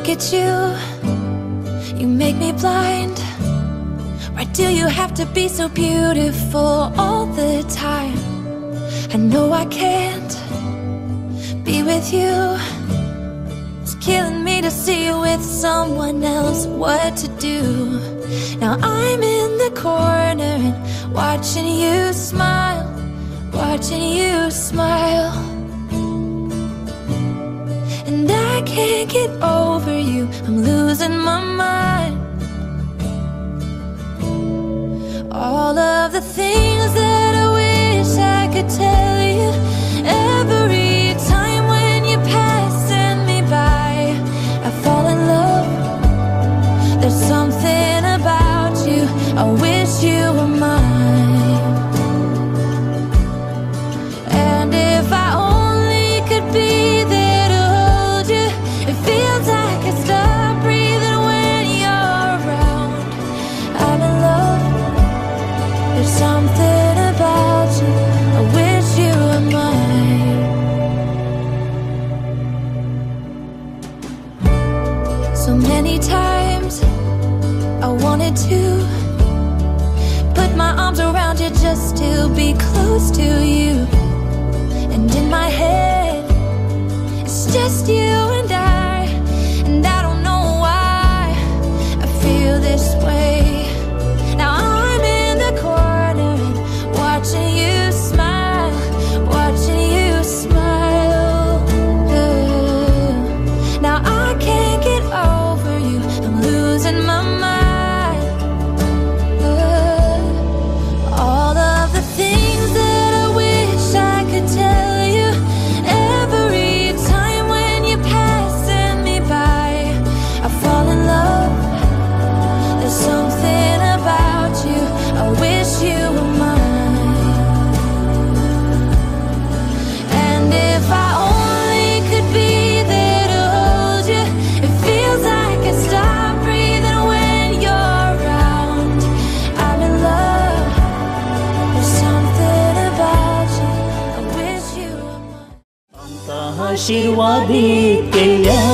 look at you, you make me blind. Why do you have to be so beautiful all the time? I know I can't be with you. It's killing me to see you with someone else. What to do? Now I'm in the corner and watching you smile, watching you smile. And I can't get over you, I'm losing my mind. All of the things that I wish I could tell you, every time when you're passing me by, I fall in love. There's something about you, I wish you were mine. And if I only could be there to hold you, it feels like I stop breathing when you're around. I'm in love. There's something about you, I wish you were mine. So many times I wanted to put my arms around you just to be close to you. And in my head, it's just you and I don't know why I feel this way. Now I'm in the corner and watching you smile, watching you smile. Now I can't get over you, I'm losing my mind. All of the things that I wish I could tell you, every time when you're passing me by, I fall in love. There's something about you, I wish you were mine. And if I only could be there to hold you, it feels like I stop breathing when you're around. I'm in love. There's something about you, I wish you were mine. आशीर्वादित केल्या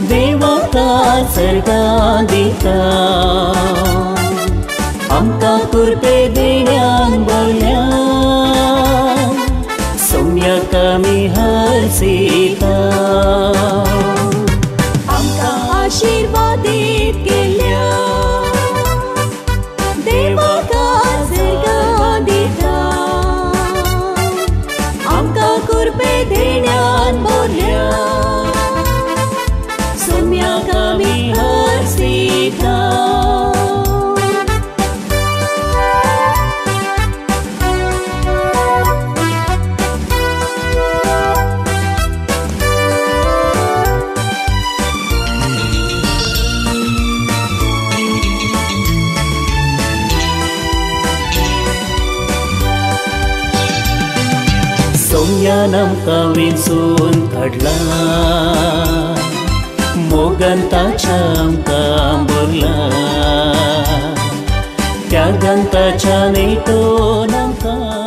देवाचा सर्गादिता आमकां कृपे देण्यान बोल्या सौम्यकामी हर्षिता आमकां आशीर्वादित केल्या देवाचा सर्गादिता आमकां कृपे देण्यान बोल्या सौम्यकामी हर्षिता सौम्यान आमकां विंचून काडला मोगान ताच्या आमकां बोरला त्यागान ताच्या नेटोन आमकां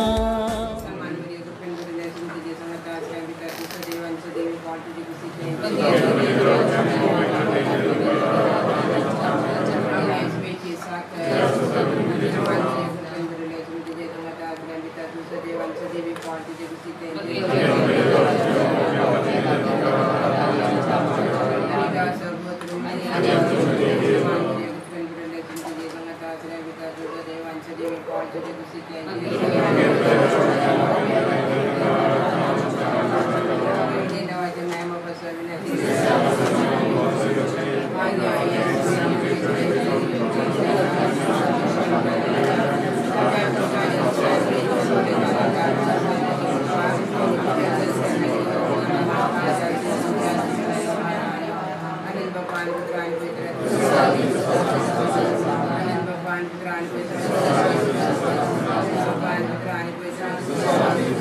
Gracias.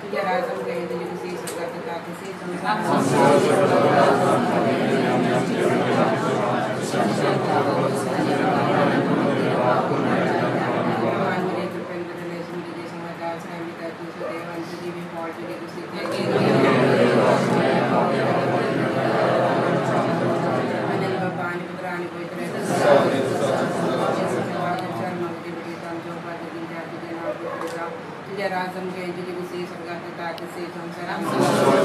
तुझ्या राजम गए तुझे किसी स्वर्गात किसी राजम के अंजलि विशेष स्वर्गात किसी संसार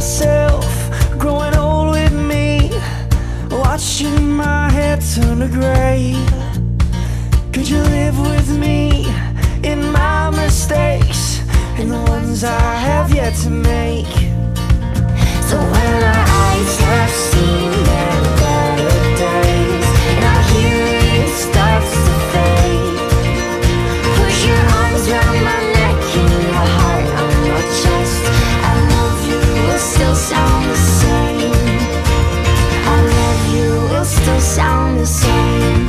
myself growing old with me, watching my hair turn to gray. Could you live with me in my mistakes and the ones I have yet to make? So when our eyes have seen their better days and our hearing starts to fade, push your arms around my neck and your heart on my chest. I love you will still sound the same. I love you will still sound the same.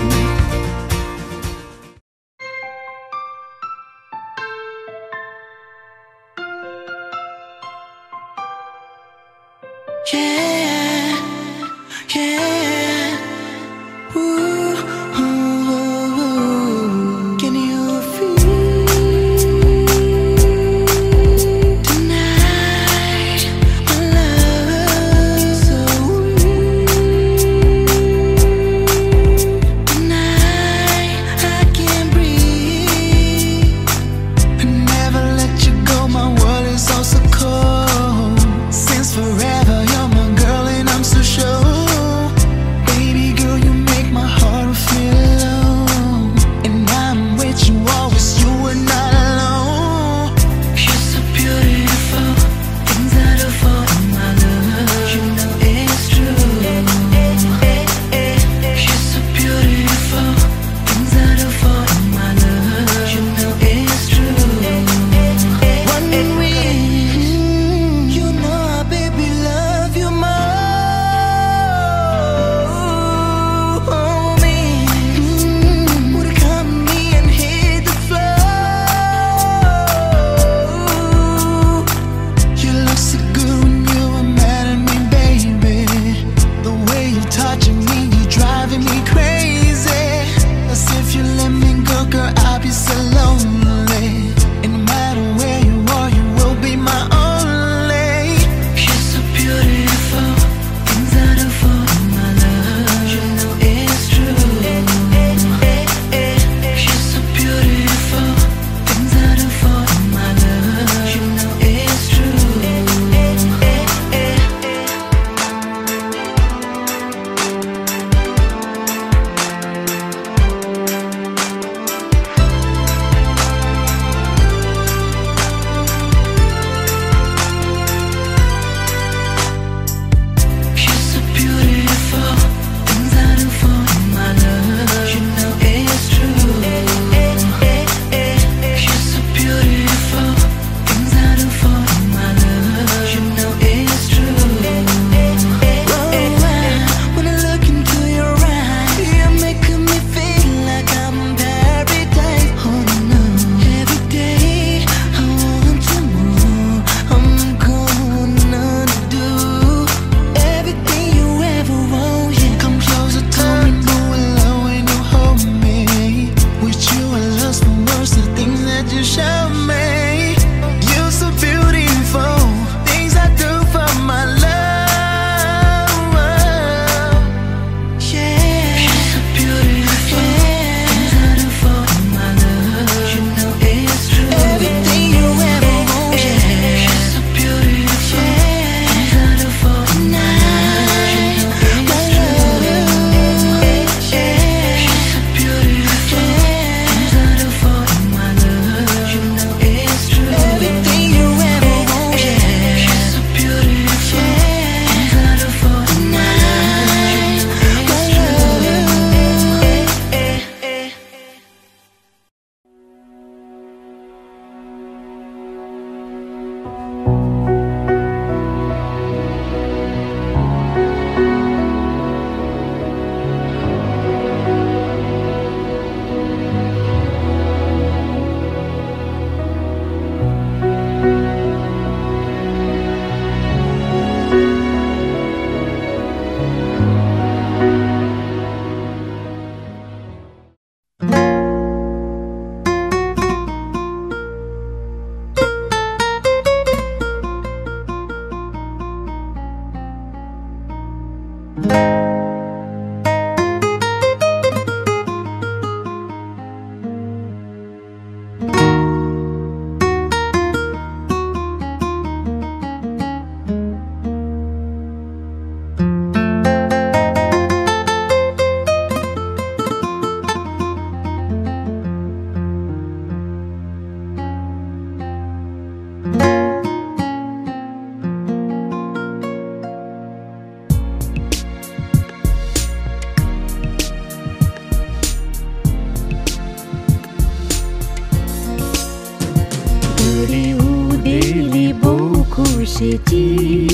खुशीची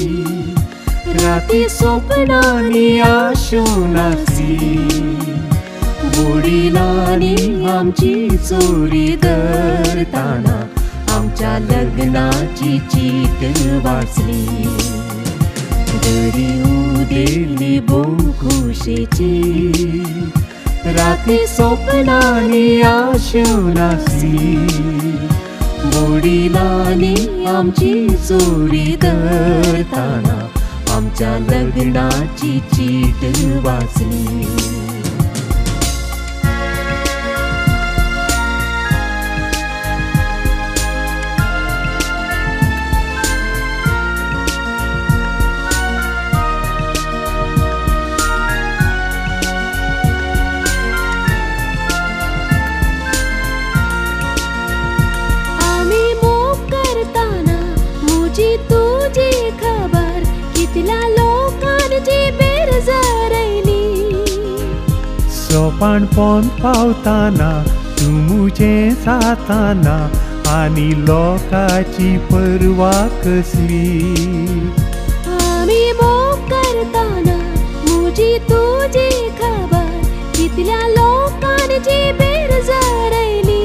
राती स्वप्नांनी आशुनासी बुडिलानी आमची चोरी धरताना आमच्या लग्नाची cheat वाचली दरी उदेली भोव खुशीची राती स्वप्नांनी आशुनासी बुडिलानी आमची चोरी धरताना आमच्या लग्नाची चीट वाचली सोपान पोन पावताना तूं मुजें जाताना आनी लोकाची परवा कसली आमी मोग करताना मुजी तुजी खबर कितल्या लोकांची बेरजरयली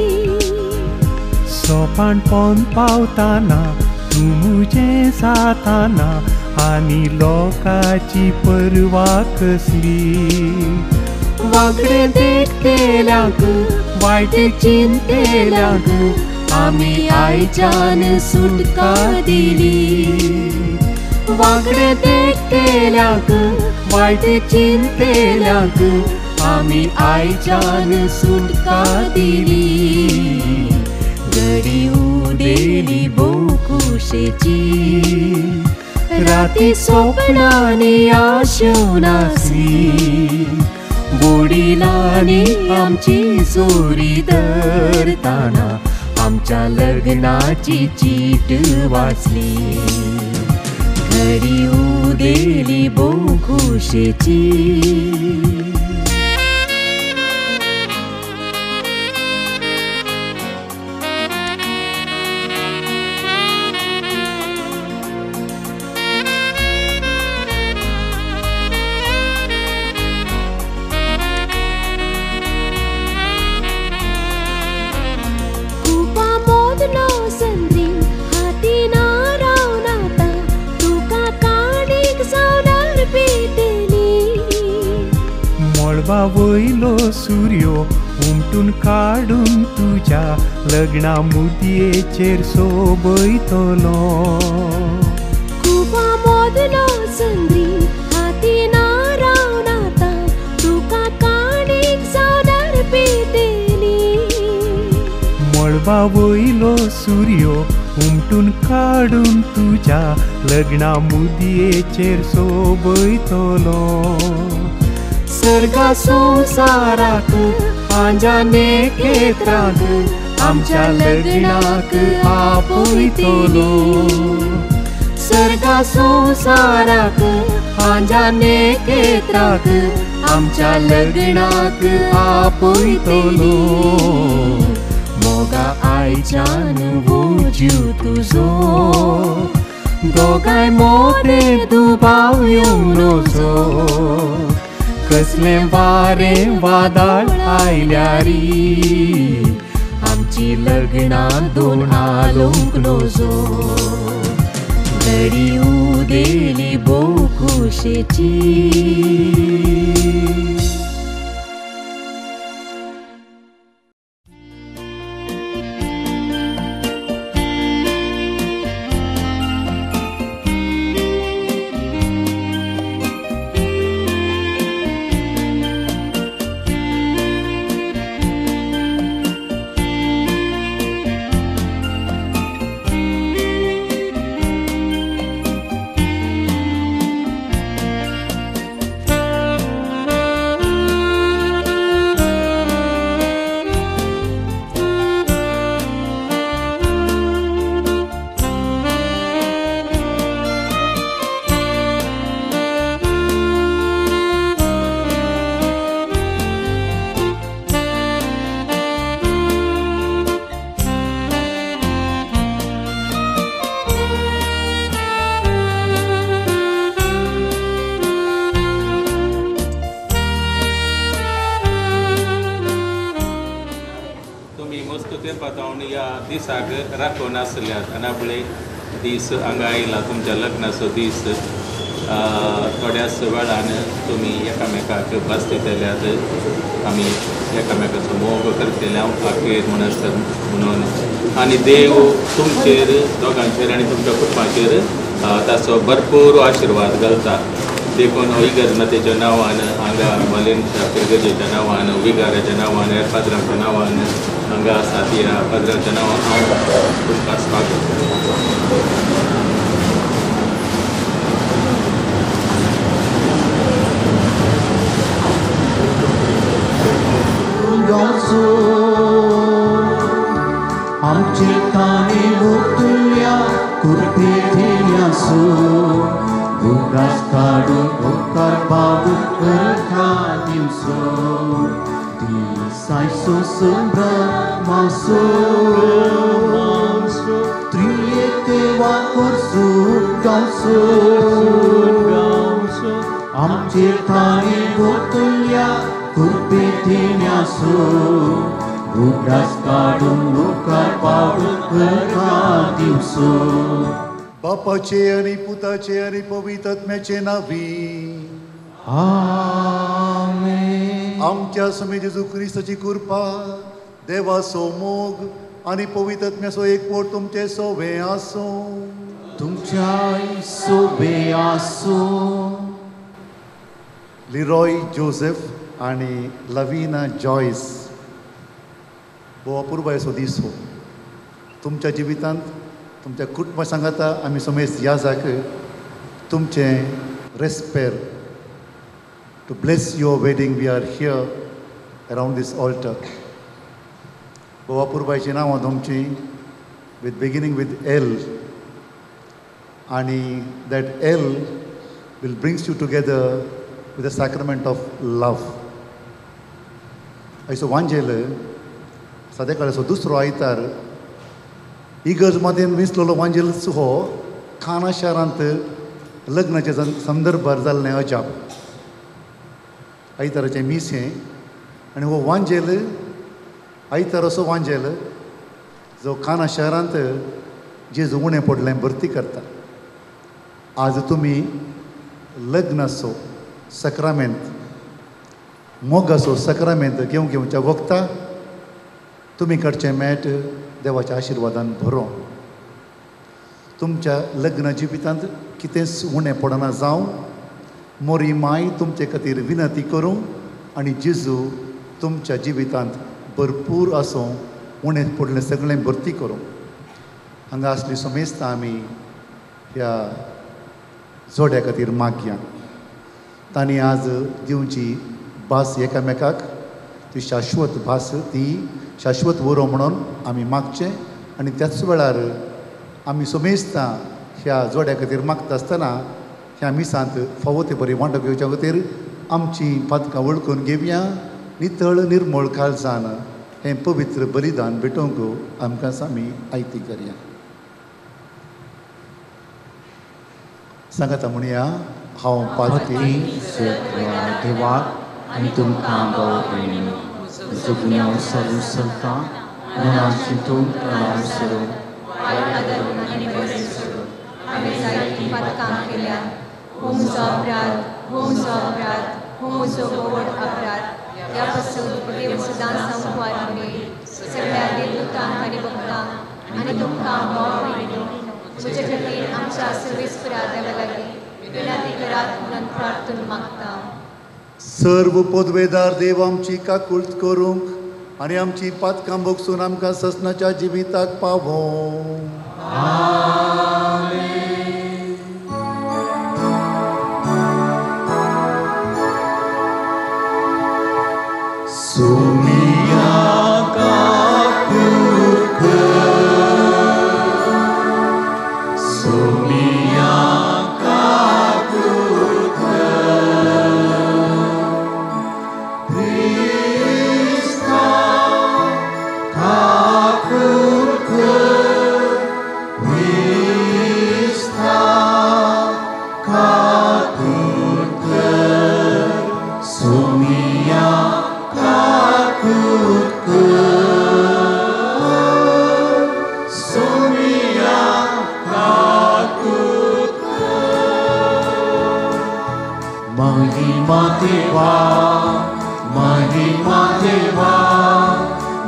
सोपान पोन पावताना तूं मुजें जाताना आनी लोकाची परवा कसली वागडे देखतेल्यांक वायट चिंतेल्यांक आमी आयच्यान सुटका दिली वागडे देखतेल्यांक वायट चिंतेल्यांक आमी आयच्यान सुटका दिली घडी उदेली भोव खुशेची राती स्वप्नांनी आशुनासी बुडिलानी आमची चोरी धरताना आमच्या लग्नाची चीट वाचली घडी उदेली भोव खुशेची वयलो सूर्यो उमटून काडून तुज्या लग्ना मुदयेचेर सोबयतलो खूब मोदलो संद्री हाती ना रावन आतां तुका काणीक जावनार पितेली मळबा वयलो सूर्यो उमटून काडून तुज्या लग्ना मुदयेचेर सोबयतलो सर्गा संसाराक आंजाने केत्राक आमच्या लग्नाक आपयतलो सर्गा संसाराक आंजाने केत्राक आमच्या लग्नाक आपयतलो मोगा आयच्यान वोजीव तुजो दोगांय मोदे दुबाव येवंक नजो कसले वारे वादळ आयल्यारी आमची लग्ना दोन आलोंक नजो घडी उदेली भोव खुशेची पातावण या दिसाक राखून आसल्यात आनी आपले दीस हांगा आयला तुमच्या लग्नाचो दीस थोड्याच वेळान तुमी एकामेकाक भास दितल्यात आमी एकामेकाचो मोग करतले हांव आखेर म्हणून आनी देव तुमचेर दोगांचेर आनी तुमच्या कुटुंबाचेर ताचो भरपूर आशिर्वाद घालता देखून इगर्जनातेच्या नांवान हांगा मलेनच्या पिरगजेच्या नांवान विगाराच्या नांवान पाद्राच्या नांवान हांगा आसात ह्या पाद्राच्या नांवान हांव तुमकां स्वागत आमचे ताने तुल्या कुर्ते धेयासो उगास काढून उपकार बाबूत करता दिवसो ती सायसो संभ्रमासो त्रियेते वाकुरसो गावसो आमचे ताने तुल्या कुर्ते धेयासो उगास काढून उपकार बाबूत करता दिवसो बापाचे आणि पुताचे आणि पवित्रात्म्याचे नावी आमेन. आमच्या समे जेजू क्रिस्ताची कृपा देवाचो मोग आणि पवित्रात्म्याचो एकवट तुमचे सोबे आसो तुमच्या सोबे आसो. लिरॉय जोसेफ आणि लविना जॉयस हो अपूर्वायचो दीस हो तुमच्या जिवितांत तुमच्या कुटुंबा सांगाता आमी समेस्त ह्या जाक तुमचे रेस्पेर to bless your wedding we are here around this altar बोवा पुरबायची नांवां तुमची विथ बिगिनींग विथ एल आनी that L will brings you together with the sacrament of love. आयचो वांजेल सद्या दुसरो आयतार इगर्ज मदेन विसलोलो वांजेल हो खाना शारांत लग्नाचे संदर्भार जाल्लें अजाप आयताराचें मिसें आनी हो वांजेल आयतार असो वांजेल जो खाना शारांत जेजू उणें पडलें भरती करता. आज तुमी लग्नाचो सक्रामेंत मोगाचो सक्रामेंत घेवच्या वखता तुमी कडचें मेळट देवाच्या आशिर्वादान भरो. तुमच्या लग्न जिवितांत कितेंच उणें पडना जावं मोरी माय तुमचे खातीर विनंती करूं आनी जेजू तुमच्या जिवितांत भरपूर आसूं उणें पडलें सगळें भरती करूं. हांगा आसली समेस्त आमी ह्या जोड्या खातीर मागया. तांणी आज दिवची भास एकामेकाक ती शाश्वत भास ती शाश्वत उरो म्हणून आमी मागचें आनी त्याच वेळार आमी समेस्त ह्या जोड्या खातीर मागता आसतना ह्या मिसांत फावो ते बरी वांटो घेवच्या खातीर आमची पातकां वळखून घेवया. नितळ निर्मळ काळजान हें पवित्र बलिदान भेटोवंक आमकां आमी आयती करया. सांगाता म्हणया हांव पातकी देवाक आनी तुमकां भोवतणी जगण्या सरू चलता मनाची तोंड सरू हांवें जायतीं पातकां केल्या होमचो अपराध होमचो बोवड अपराध ह्या पासून देव सदांच संपवार सगळ्या देवदूतांक आनी भक्तांक आनी तुमकां भोवतणी म्हजे खातीर आमच्या सर्वेस्परा देवा लागीं विनंती करात म्हणून प्रार्थना मागता. सर्व पदवेदार देव आमची काकुळट करूंक आनी आमची पातकां भोगसून आमकां ससनाच्या जिविताक पावो. Sumia देवा महिमा देवा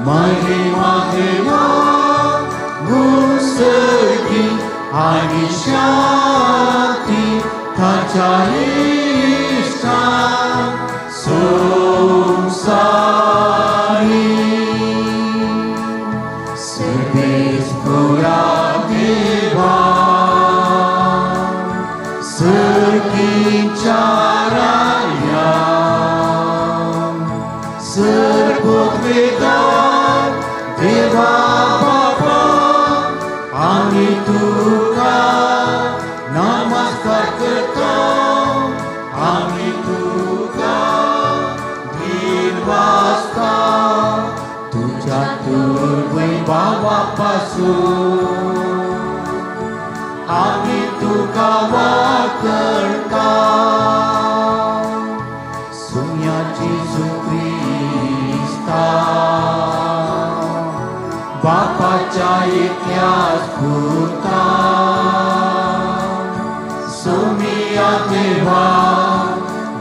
महिमा देवा मुसर्गी आणि शांती ताच्या इष्टान संसारी सर्वेश्वरा देवा सर्गीच्या राया सर्ववेदात देवा बाबा आम्ही तुका नमस्कार करतो आम्ही तुका दिन वाजता तुझ्या वैभवापासून आम्ही तुका वाकळता सुन्याची सुख्रिस्ता बापाच्या इतिहास भूता सोमिया देवा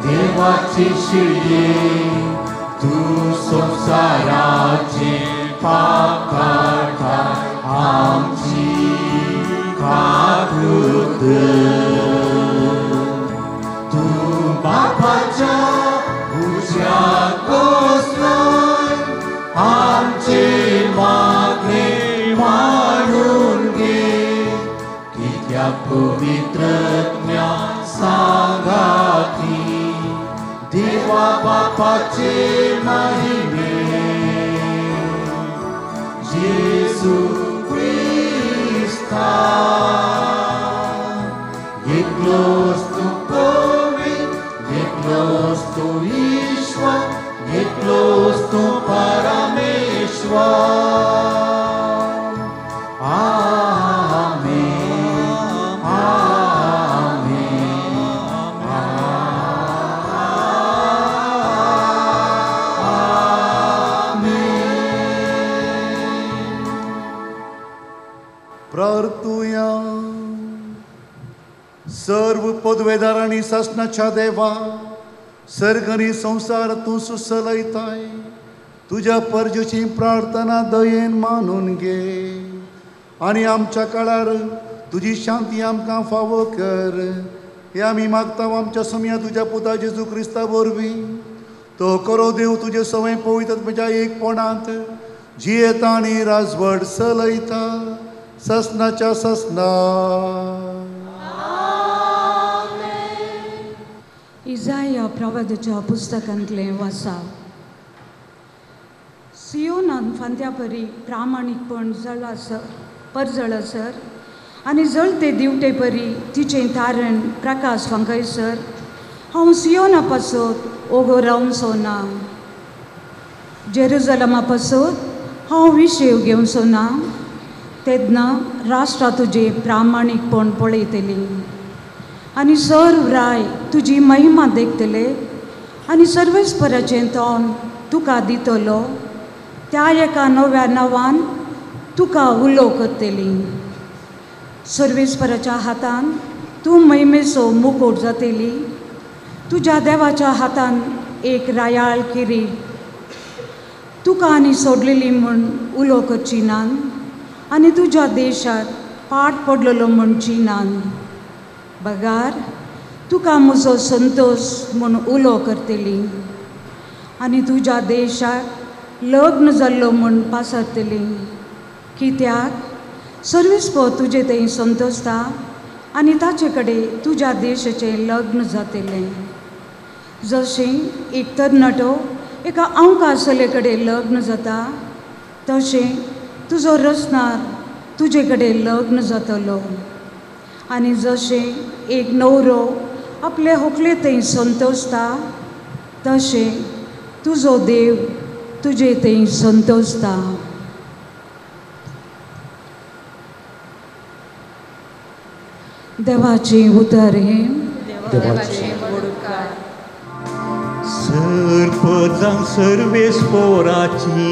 देवाची शिळे तू संसाराचे पाप काढता आमची काकृत तू बापाच्या उज्यात बसलाय आमचे मागणे मानून घे कित्या पवित्रज्ञा सांगाती देवा बापाचे महिमे येशू ख्रिस्ता एकलोच तू पवित्र एकलोच तू ईश्वर एकलोच तू परमेश्वर आमेन आमेन प्रार्थूया सर्व पदवेदार आणि शासनाच्या देवा सर्ग आणि संसार तू सुसलयताय तुझ्या परजेची प्रार्थना दयेन मानून घे आणि आमच्या काळार तुझी शांती आमकां फावो कर हे आमी मागता आमच्या समया तुझ्या पुता जेजू क्रिस्ता वरवीं तो करो देव तुझे सवय पवित्रतेच्या एकपणांत जियेता आनी राजवट चलयता ससनाच्या ससना इसाया प्रवादाच्या पुस्तकांतलें वाचा सियोनान फांत्या परी प्रामाणीकपण परजळसर आनी जळते दिवटे परी तिचें तारण प्रकाश फांकयसर हांव सियोना पासत ओगो रावंचो ना जेरुजलमा पासत हांव विशेव घेवचो ना तेन्ना राष्ट्रां तुजें प्रामाणीकपण पळयतलीं आनी सर्व राय तुजी महिमा देखतले आनी सर्वेस्पराचें तोंड तुका दितलो त्या एका नव्या नांवान तुका उलो करतली सर्वेस्पराच्या हातान तूं महिमेचो मुकोट जातली तुज्या देवाच्या हातान एक रायाळ किरीट तुका आनी सोडलेली म्हूण उलो करची नान आनी तुज्या देशाक पाड पडलेलो म्हूण चिनान बगार तुका म्हजो संतोश म्हूण उलो करतली आनी तुज्या देशाक लग्न जाल्लो म्हूण पासरतली कित्याक सर्वेस्प तुजे थंय संतोषता आनी ताचे कडेन तुज्या देशाचें लग्न जातलें जशें एक तरणाटो एका आंवकासले कडेन लग्न जाता तशें तुजो रचणार तुजे कडेन लग्न जातलो आनी जशें एक न्हवरो आपले व्हंकले थंय संतोषता तशें तुजो देव तुजे थंय संतोषता देवाचें उतर हें सर्पजां सर्वेस्पोराची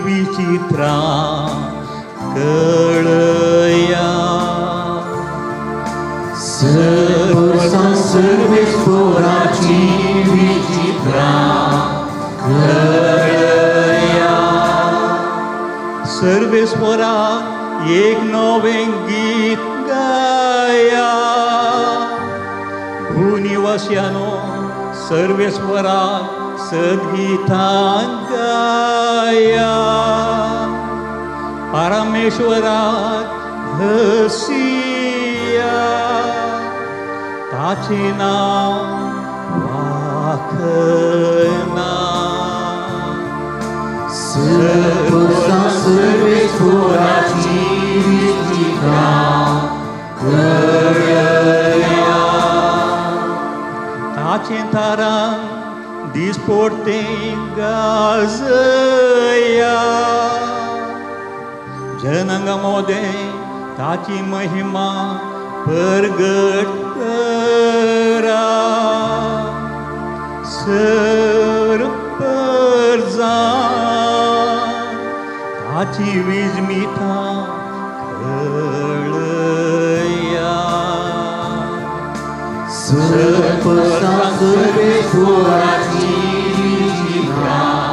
विचित्रां कळया सर्पजां सर्वेस्पोराची विचित्रां सर्वेस्वराक एक नवें गीत गाया. भूनिवास्यानो सर्वेस्वराक सद्गीतां गाया. परमेश्वराक हसिया, ताचे नाव वाखना. सर्वेस्वराची गितां गळया. ताचे तारां दिसपट्टें गाजया. जनांगांमोदें ताची महिमा परगट करा. ताची विजमितां कळया. सर्वेस्वराची गितां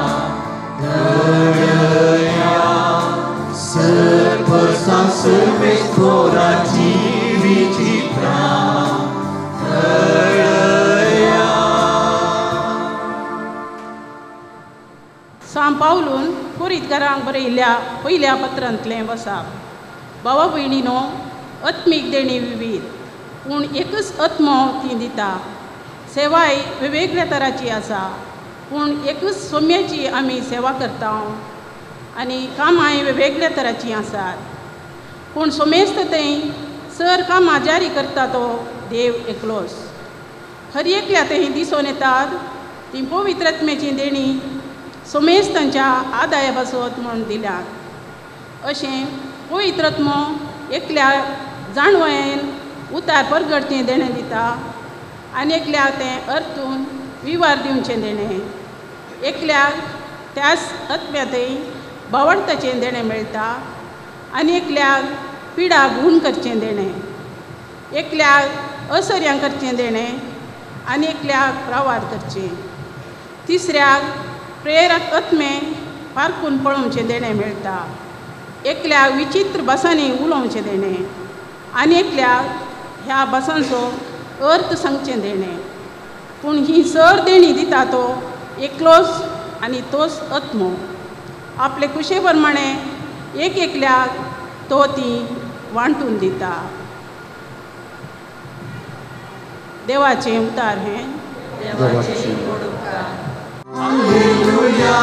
गळया. सर्वेस्वराची विचित्रां कळया. सांत पावलून कुरितकारांक बरयल्ल्या पयल्या पत्रांतलें वसाप. भावा भयणीनो, आत्मीक देणी विविध, पूण एकच आत्मो ती दिता. सेवाय वेगवेगळ्या तरांची आसा, पूण एकच सोम्याची आमी सेवा करता. आनी कामांय वेगवेगळ्या तरांची आसात, पूण सोमेस्ततें सर कामां जारी करता तो देव एकलोच. हर एकल्या तें दिसून येतात ती पवित्र आत्म्याची देणी सोमेस्तांच्या आदाया बसत म्हूण दिल्यात. अशें पवित्र आत्मो एकल्या जाणवयेन उतार परगडचें देणें दिता, आनी एकल्याक तें अर्थून विवार दिवचें देणें. एकल्याक त्याच आत्म्यातय भावंडाचें देणें मेळटा, आनी एकल्याक पिडा गूण करचें देणें. एकल्याक असर्यां करचें देणें, आनी एकल्याक प्रवाद करचें. तिसऱ्याक प्रेरक आत्मे पारखून पळोवचें देणें मेळटा. एकल्याक विचित्र भासांनी उलोवचें देणें, आनी एकल्याक ह्या भासांचो अर्थ सांगचें देणें. पूण ही सर देणी दिता तो एकलोच आनी तोच आत्मो. आपले कुशे प्रमाणें एक एकल्याक तो ती वांटून दिता. देवाचें उतार हें. Alleluia,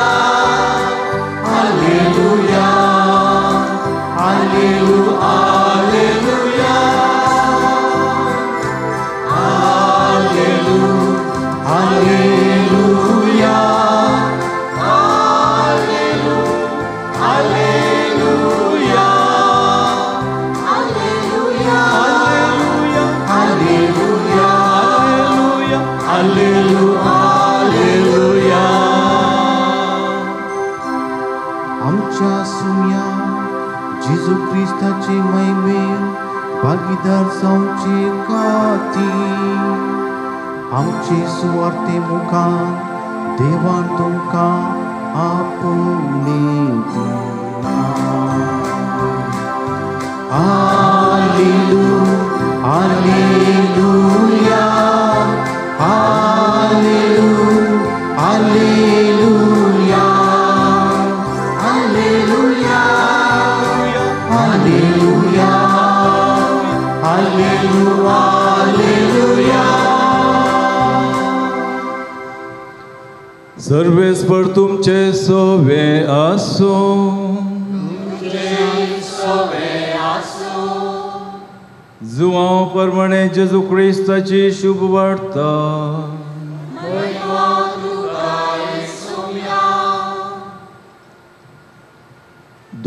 Alleluia, Alleluia, Alleluia, Alleluia, Alleluia, Alleluia, Alleluia, Alleluia, Alleluia. आमच्या सुम्या जेजू क्रिस्ताचे महिमेन भागीदार जावचे खातीर आमचे सुवार्ते मुखार देवान तुमकां आपणें दिला. Alleluia, Alleluia, Alleluia, Alleluia, Alleluia, Alleluia, Alleluia, Alleluia. सर्वेस्वर तुमचे सोवे आसो. जुवांव प्रमाणे जेजू क्रिस्ताची शुभ वार्ता.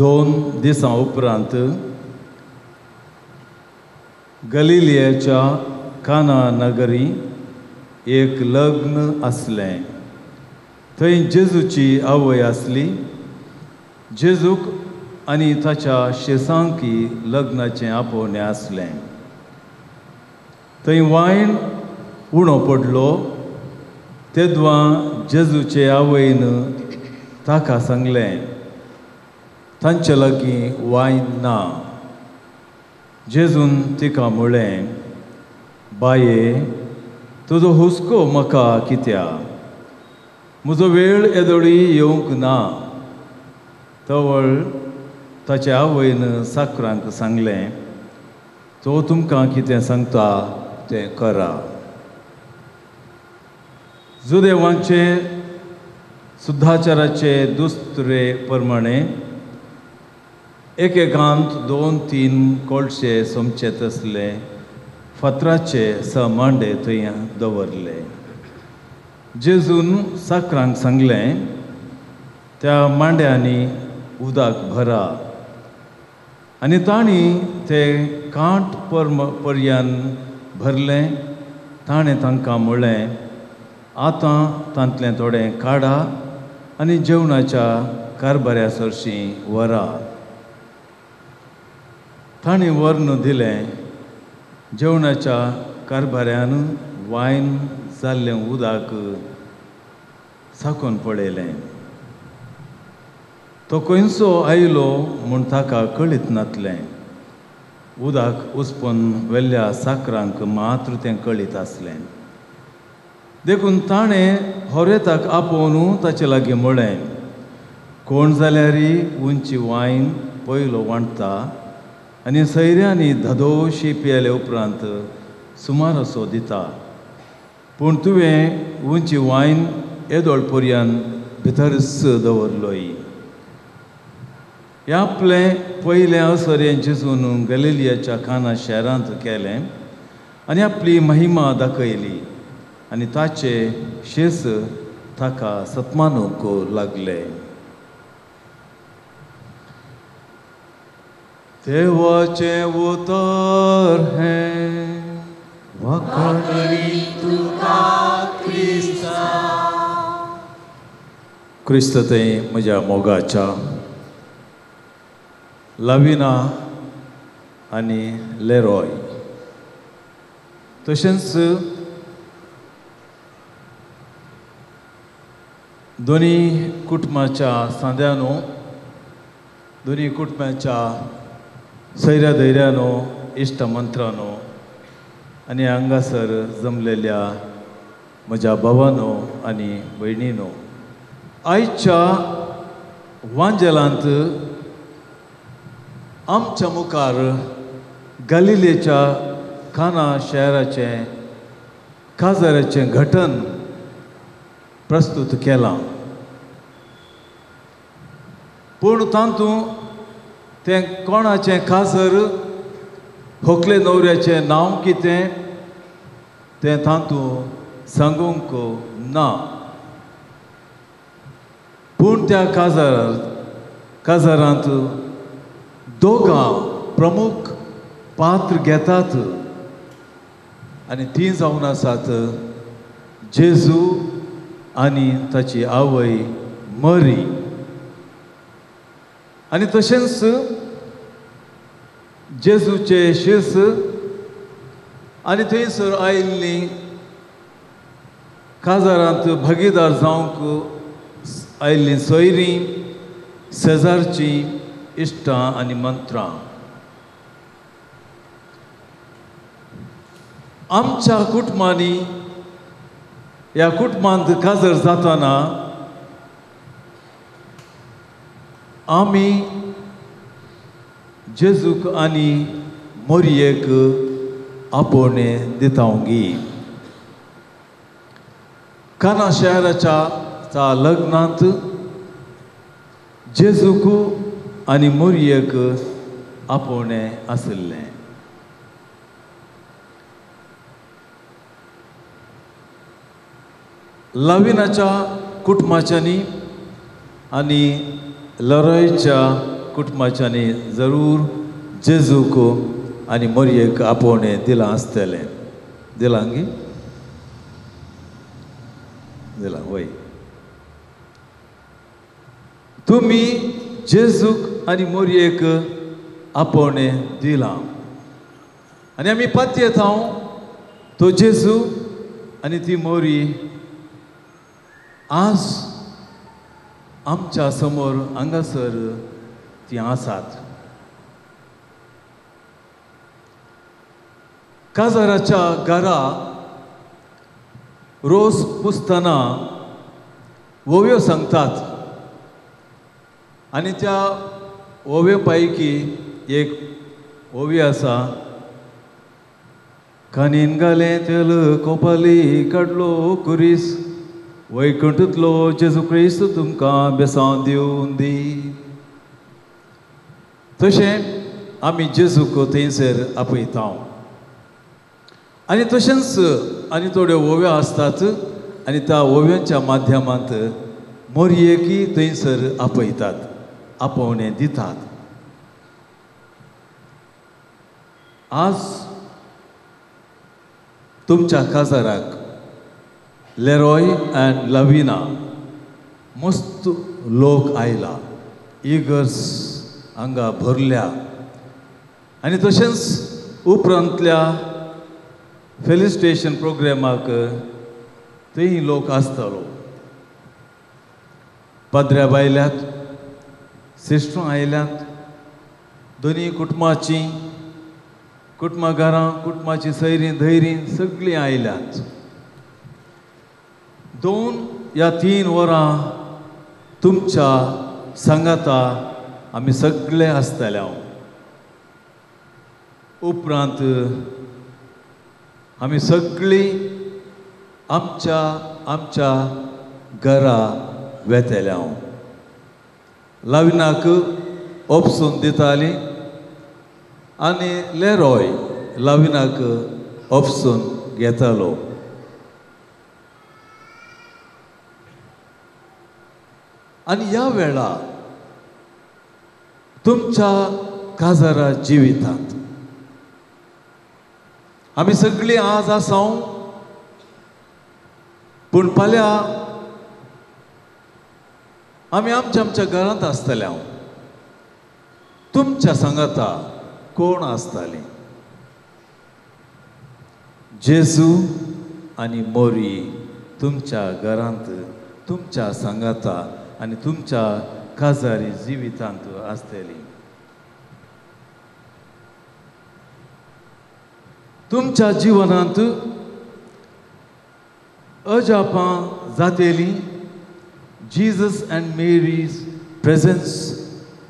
दोन दिसां उपरांत गलिलियाच्या काना नगरी एक लग्न आसलें. थंय जेजूची आवय आसली. जेजूक आनी ताच्या शेसांकी लग्नाचें आपोवणें आसलें. थंय वायन उणो पडलो. तेदवां जेजूचे आवयन ताका सांगलें, तांचे लागीं वायन ना. जेजून तिका म्हळें, बाये, तुजो हुस्को म्हाका कित्या? म्हजो वेळ येदोळी येवंक ना. तवळ ताचे आवयन साकरांक सांगलें, तो तुमकां कितें सांगता तें करा. जुदेवांचे सुद्धाचाराचे दुसरे प्रमाणे एकेकांत 2-3 कोळशे सोमचे तसले फातराचे 6 मांडे थंय दवरले. जेजून साकरांक सांगलें, त्या मांड्यांनी उदक भरा. आनी तांणी ते कांट पर्यंत भरलें. ताणें तांकां म्हळें, आतां तांतलें थोडें काडा आनी जेवणाच्या कारबाऱ्या सरशीं व्हरा. ताणें व्हरून दिलें. जेवणाच्या कारबाऱ्यान वायन जाल्लें उदक साकून पडयलें. तो खंयचो आयलो म्हूण ताका कळीत नासलें. उदक उसपून वेल्ल्या साकरांक मात्र तें कळीत आसलें. देखून ताणें होरेताक आपोवन ताचे लागीं म्हळें, कोण जाल्यारी उंची वायन पयलो वांटता आनी सयऱ्यांनी धदोशी पियेले उपरांत सुमार असो दिता. पूण तुवें उंची वायन येदोळ पर्यंत भितरच दवरलोय. हें आपलें पयलें अवसरें जेजून गलिलियाच्या काना शारांत केलें आनी आपली महिमा दाखयली. आनी ताचे शेस ताका सतमानूंक लागले. देवाचें उतर हें वखणी तुका क्रिस्ता. क्रिस्त तें म्हज्या मोगाच्या लाविना आनी लेरॉय. तशेंच दोनी कुटुंबाच्या सांद्यानो, दोनी कुटुंबाच्या सैऱ्या धैर्यानो, इश्ट मंत्रानो आनी हांगासर जमलेल्या म्हज्या भावानो आनी भयणीनो, आयच्या वांजेलांत आमच्या मुखार गलिलेच्या काना शाराचें काजाराचें घटन प्रस्तूत केलां. पूण तातूंत तें कोणाचें काजर, व्हंकले न्हवऱ्याचें नांव कितें तें तातूंत सांगूंक ना. पूण त्या काजारांत दोगां प्रमुख पात्र घेतात आनी तीं जावन आसात जेजू आनी ताची आवय मरी. आनी तशेंच जेजूचे शिस आनी थंयसर आयिल्लीं काजारांत भागीदार जावंक आयिल्लीं सोयरीं, शेजारचीं, इश्टां आनी मंत्रां. आमच्या कुटुंबांनी, ह्या कुटुंबांत काजर जातना आमी जेजूक आनी मोरयेक आपोवणें दितावंगी. काना शाराच्या लग्नांत जेजूक आनी मोरयेक आपोवणें आसलें. लाविनाच्या कुटुंबाच्यांनी आनी लरयच्या कुटुंबाच्यांनी जरूर जेजूक आनी मोरयेक आपोवणें दिलां आसतलें. दिलां गी? दिलां, वय. तुमी जेजूक आनी मोरयेक आपोवणें दिलां आनी आमी पातयेत येताव तो जेजू आनी ती मोरी आज आमच्या समोर हांगासर ती आसात. काजाराच्या घरा रोज पुसतना ओव्यो सांगतात आनी त्या ओव्यो पैकी एक ओवी आसा, कानीन घालें तेल कोपाली काडलो कुरीस, वैकुंठांतलो जेजू क्रिस्त तुमकां बेसांव दिवन दी. तशें आमी जेजूक थंयसर आपयता. आनी तशेंच आनी थोड्यो ओव्यो आसतात आनी त्या ओव्यांच्या माध्यमांत मोरयेकी थंयसर आपयतात, आपोवणें दितात. आज तुमच्या काजाराक लेरॉय एंड लविना मस्त लोक आयला, इगर्स हांगा भरल्या. आनी तशेंच उपरांतल्या फेलिस्टेशन प्रोग्रामाक थंय लोक आसतालो. पाद्र्या बायल्यात, सिस्टरां आयल्यात, दोनी कुटुंबां घरां, कुटुंबाची सैरीं धैरीं सगळीं आयल्यात. 2 या 3 वरां तुमच्या सांगाता आमी सगळे आसतले. उपरांत आमी सगळीं आमच्या घरा वेतेल्या. लविनाक ओपसून दितालीं आनी लेरॉय लविनाक ओपसून घेतालो. आनी ह्या वेळा तुमच्या काजारा जिवितांत आमी सगळीं आज आसां, पूण फाल्यां आमी आमच्या घरांत आसतले. तुमच्या सांगाता कोण आसतालीं? जेजू आनी मोरी तुमच्या घरांत, तुमच्या सांगाता आनी तुमच्या काजारी जिवितांत आसतलीं. तुमच्या जिवनांत अजापां जातेलीं. Jesus and Mary's presence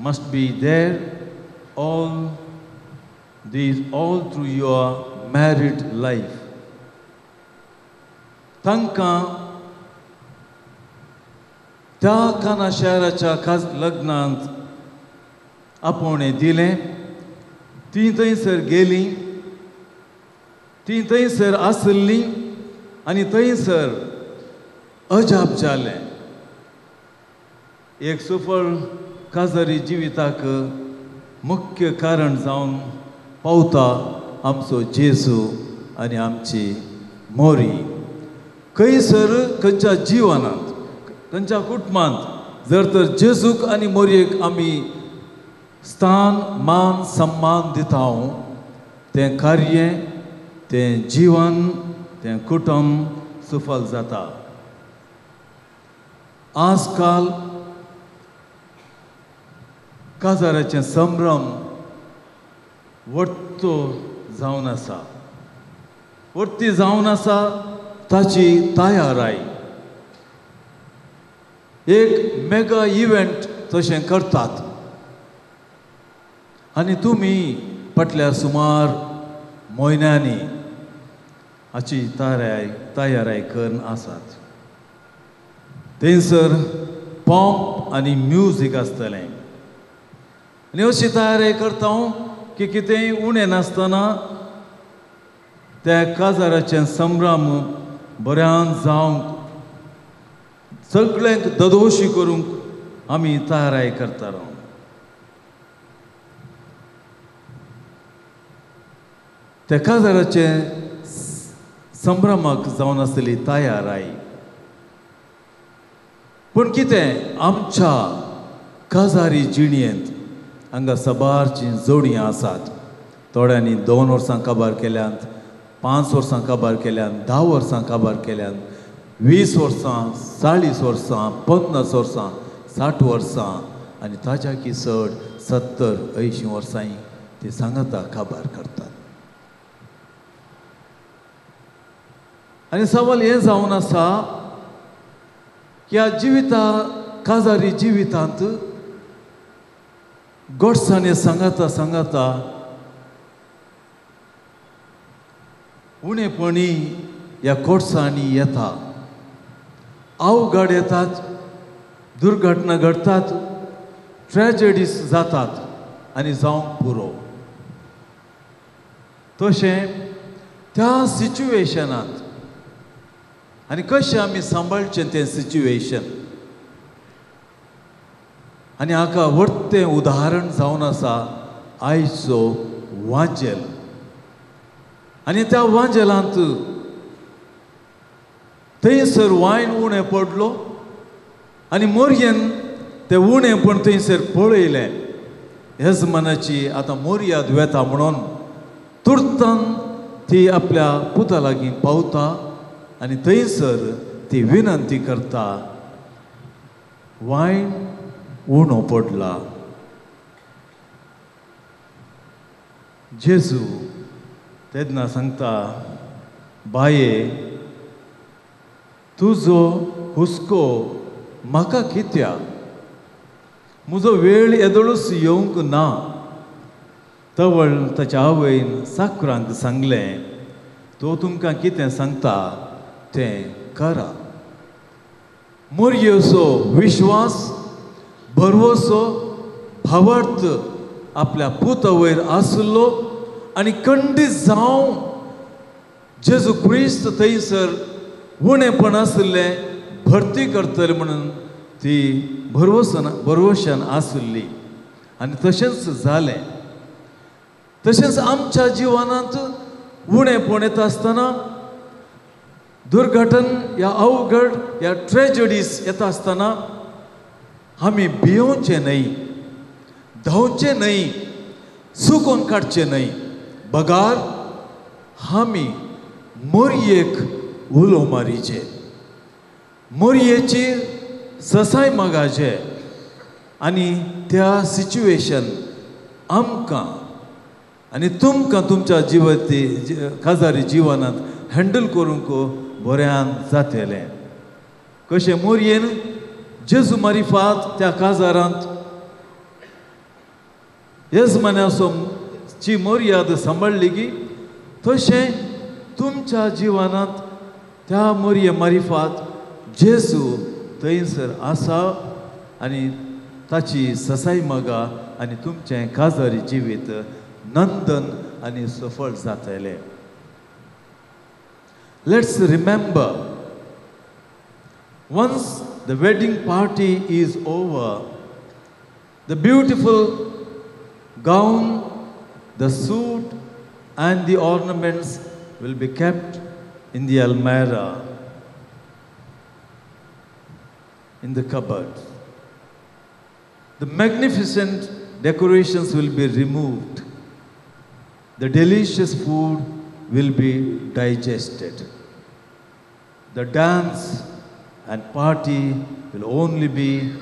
must be there all through your married life. तांकां त्या काना शहराच्या लग्नांत आपोवणें दिलें. तीं थंयसर गेलीं, तीं थंयसर आसलीं आनी थंयसर अजाप जालें. एक सफळ काजारी जिविताक मुख्य कारण जावन पावता आमचो जेजू आनी आमची मोरी. खंयसर खंयच्या जिवनांत, खंयच्या कुटुंबांत जर तर जेजूक आनी मोरयेक आमी स्थान, मान, सम्मान दिता, तें कार्य, तें जीवन, तें कुटुंब सफल जाता. आजकाल काजाराचें संभ्रम वर्तो जावन आसा, वर्ती जावन आसा ताची तयाराय. एक मेगा इव्हेंट तशें करतात आनी तुमी फाटल्या सुमार म्हयन्यांनी हाची तयाराय करून आसात. थंयसर पॉम्प आनी म्युजीक आसतलें आनी अशी तयारी करता की कितेंय उणें नासतना त्या काजाराचें संभ्रम बऱ्यान जावंक, सगळ्यांक ददोशी करूंक आमी तयाराय करतालो. त्या काजाराचे संभ्रमाक जावन आसली तयाराय. पूण कितें आमच्या काजारी जिणयेंत हांगा सबारचीं जोडीं आसात. थोड्यांनी 2 वर्सां काबार केल्यांत, 5 वर्सां काबार केल्यांत, 10 वर्सां काबार केल्यांत, 20 वर्सां, 40 वर्सां, 50 वर्सां, 60 वर्सां आनी ताच्या की चड 70-80 वर्सां ती सांगता काबार करतात. आनी सवाल हे जावन आसा की ह्या काजारी जिवितांत गोडसाणे सांगता उणेपणी ह्या कोडसांनी येता, अवघड येतात, दुर्घटना घडतात, ट्रॅजेडीज जातात आनी जावंक पुरो. तशें त्या सिच्युएशनांत आनी कशें आमी सांबाळचें तें सिच्युएशन. आनी हाका व्हडतें उदाहरण जावन आसा आयचो वांजेल. आनी त्या वांजेलांत थंयसर वायन उणें पडलो आनी मोरयेन तें उणेंपण थंयसर पळयलें. येजमानाची आतां मोरयाद वेता म्हणून तुर्तान ती आपल्या पुता लागीं पावता आनी थंयसर ती विनंती करता, वायन उणो पडला. जेजू तेन्ना सांगता, बाये तुजो हुस्को म्हाका कित्या? म्हजो वेळ येदोळूच येवंक ना. तवळ ताच्या आवयन साकरांक सांगलें, तो तुमकां कितें सांगता तें करा. मोरयेचो विश्वास, भरवोसो, भावार्थ आपल्या पुता वयर आसलो आनी खंडीत जावन जेजू क्रिस्त थंयसर उणेपण आसलें भरती करतले म्हणून ती भरवशान आसली. आनी तशेंच जालें. तशेंच आमच्या जिवनांत उणेपण येता आसतना, दुर्घटन ह्या अवघड ह्या ट्रॅजेडीज येता आसतना आमी भियोवचें न्हय, धांवचें न्हय, चुकोवन काडचें न्हय. बगार आमी मोरयेक उलो मारीचे, मोरयेचेर ससाय मागाचे आनी त्या सिच्युएशन आमकां आनी तुमकां तुमच्या काजारी जिवनांत हँडल करूंक बऱ्यान जातलें. कशें मोरयेन जेजू मारिफात त्या काजारांत येजमान्याची मोरयाद सांबाळली की, तशें तुमच्या जिवनांत त्या मोरये मारिफात जेजू थंयसर आसा आनी ताची ससाय मागा आनी तुमचें काजारी जिवीत नंदन आनी सफळ जातलें. Let's remember, once the wedding party is over, the beautiful gown, the suit and the ornaments will be kept in the almirah, in the cupboard. The magnificent decorations will be removed. The delicious food will be digested. The dance and party will only be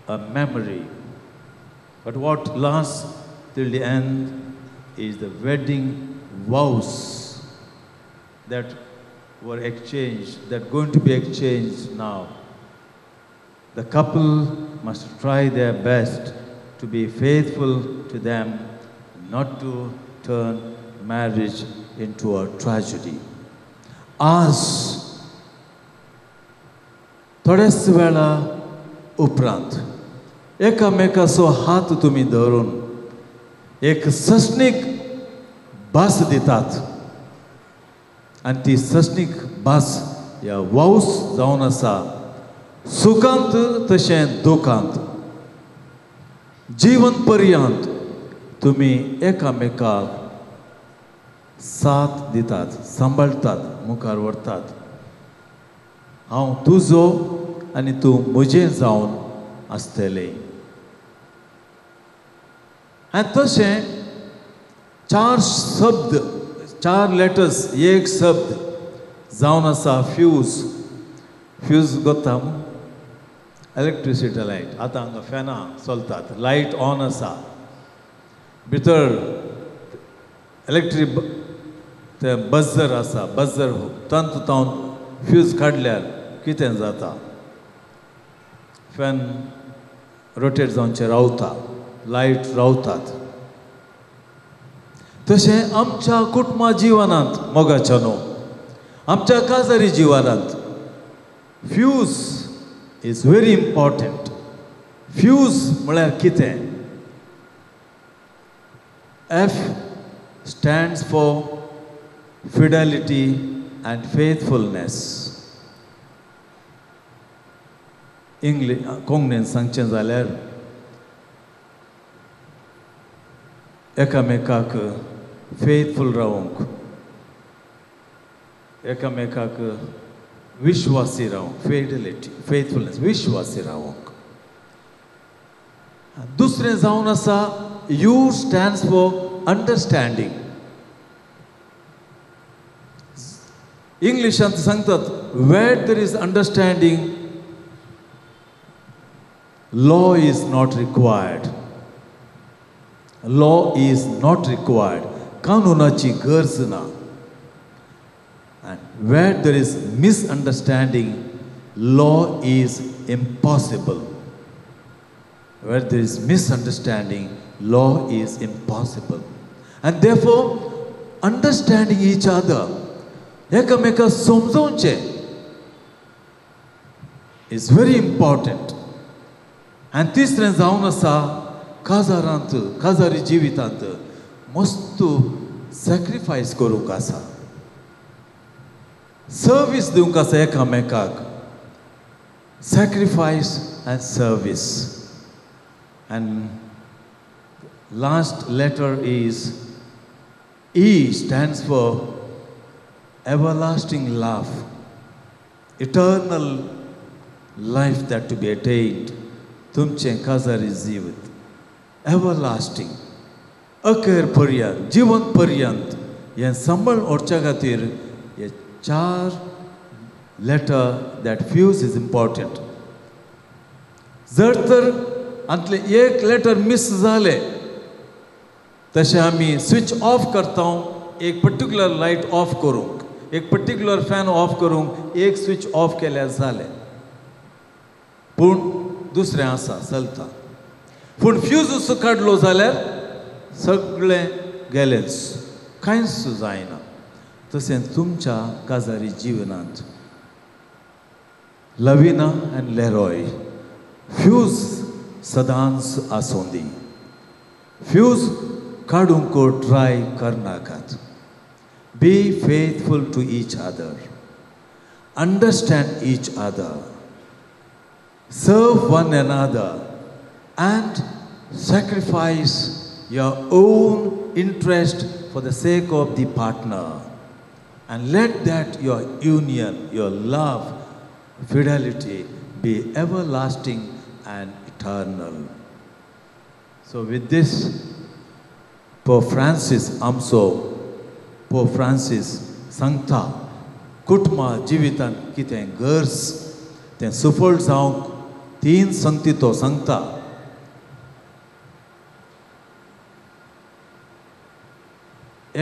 a memory. But what lasts till the end is the wedding vows that were exchanged, that are going to be exchanged now. The couple must try their best to be faithful to them, not to turn marriage into a tragedy. आज थोड्याच वेळा उपरांत एकामेकाचो हात तुमी धरून एक सस्नीक भास दितात आनी ती सस्नीक भास ह्या वाऊस जावन आसा सुखांत तशें दुखांत जीवन पर्यंत तुमी एकामेकाक साथ दितात, सांबाळतात, मुखार व्हरतात. हांव तुजो आनी तूं म्हजें जावन आसतलें. आनी तशें चार लेटर्स एक शब्द जावन आसा फ्यूज. फ्यूज कोत्ता इलेक्ट्रिसिटी लायट. आतां हांगा फॅनां चलतात, लायट ऑन आसा, भितर इलेक्ट्रीक ते बज्जर आसा, बज्जर तंत तावन फ्यूज काडल्यार कितें जाता? फॅन रोटेट जावनचे रावता, लायट रावतात. तशें आमच्या कुटुंबा जिवनांत मोगाच्या न्हू, आमच्या काजारी जिवनांत fuse is very important. Fuse म्हळ्यार कितें? F stands for fidelity and faithfulness. कोंकणीन सांगचें जाल्यार एकामेकाक फेथफूल रावंक, एकामेकाक विश्वासी रावंक, फिडेलिटी, फेथफुलनेस, विश्वासी रावंक. दुसरें जावन आसा U stands for understanding. इंग्लिशांत सांगतात where there is understanding, law is not required. Law is not required. कानुनाची गरज ना. And where there is misunderstanding, law is impossible. Where there is misunderstanding, law is impossible. And therefore, understanding each other, एकामेका समजोवचे, is very important. And तिसरें जावन आसा काजारांत, काजारी जिवितांत मस्त sacrifice करूंक आसा, सर्वीस दिवंक आसा एकामेकाक. Sacrifice and service. And last letter is E stands for everlasting love, eternal life that to be attained. तुमचे काजारी जिवीत everlasting, अखेर पर्यंत, जीवन पर्यंत हें सांबाळ उरच्या खातीर हे 4 letter that fuse is important. जर तर अंतले एक लेटर मिस जाले, तशें आमी स्विच ऑफ करता, एक पर्टिक्युलर लायट ऑफ करूंक, एक पर्टिक्युलर फॅन ऑफ करूंक एक स्विच ऑफ केल्यार जालें. पूण दुसरें आसा चलता. पूण फ्यूज काडलो जाल्यार सगळें गेलेंच, कांयच जायना. तशें तुमच्या काजारी जिवनांत लविना एंड लेरॉय फ्यूज सदांच आसूं दी. फ्यूज काडूंक ट्राय करनाकात. Be faithful to each other, understand each other, serve one another, and sacrifice your own interest for the sake of the partner, and let that your union, your love, fidelity be everlasting and eternal. So with this, Pope Francis आमचो Pope Francis सांगता कुटुंबा जिवितांत कितें गरज तें सफळ जावंक 3 संगती तो सांगता.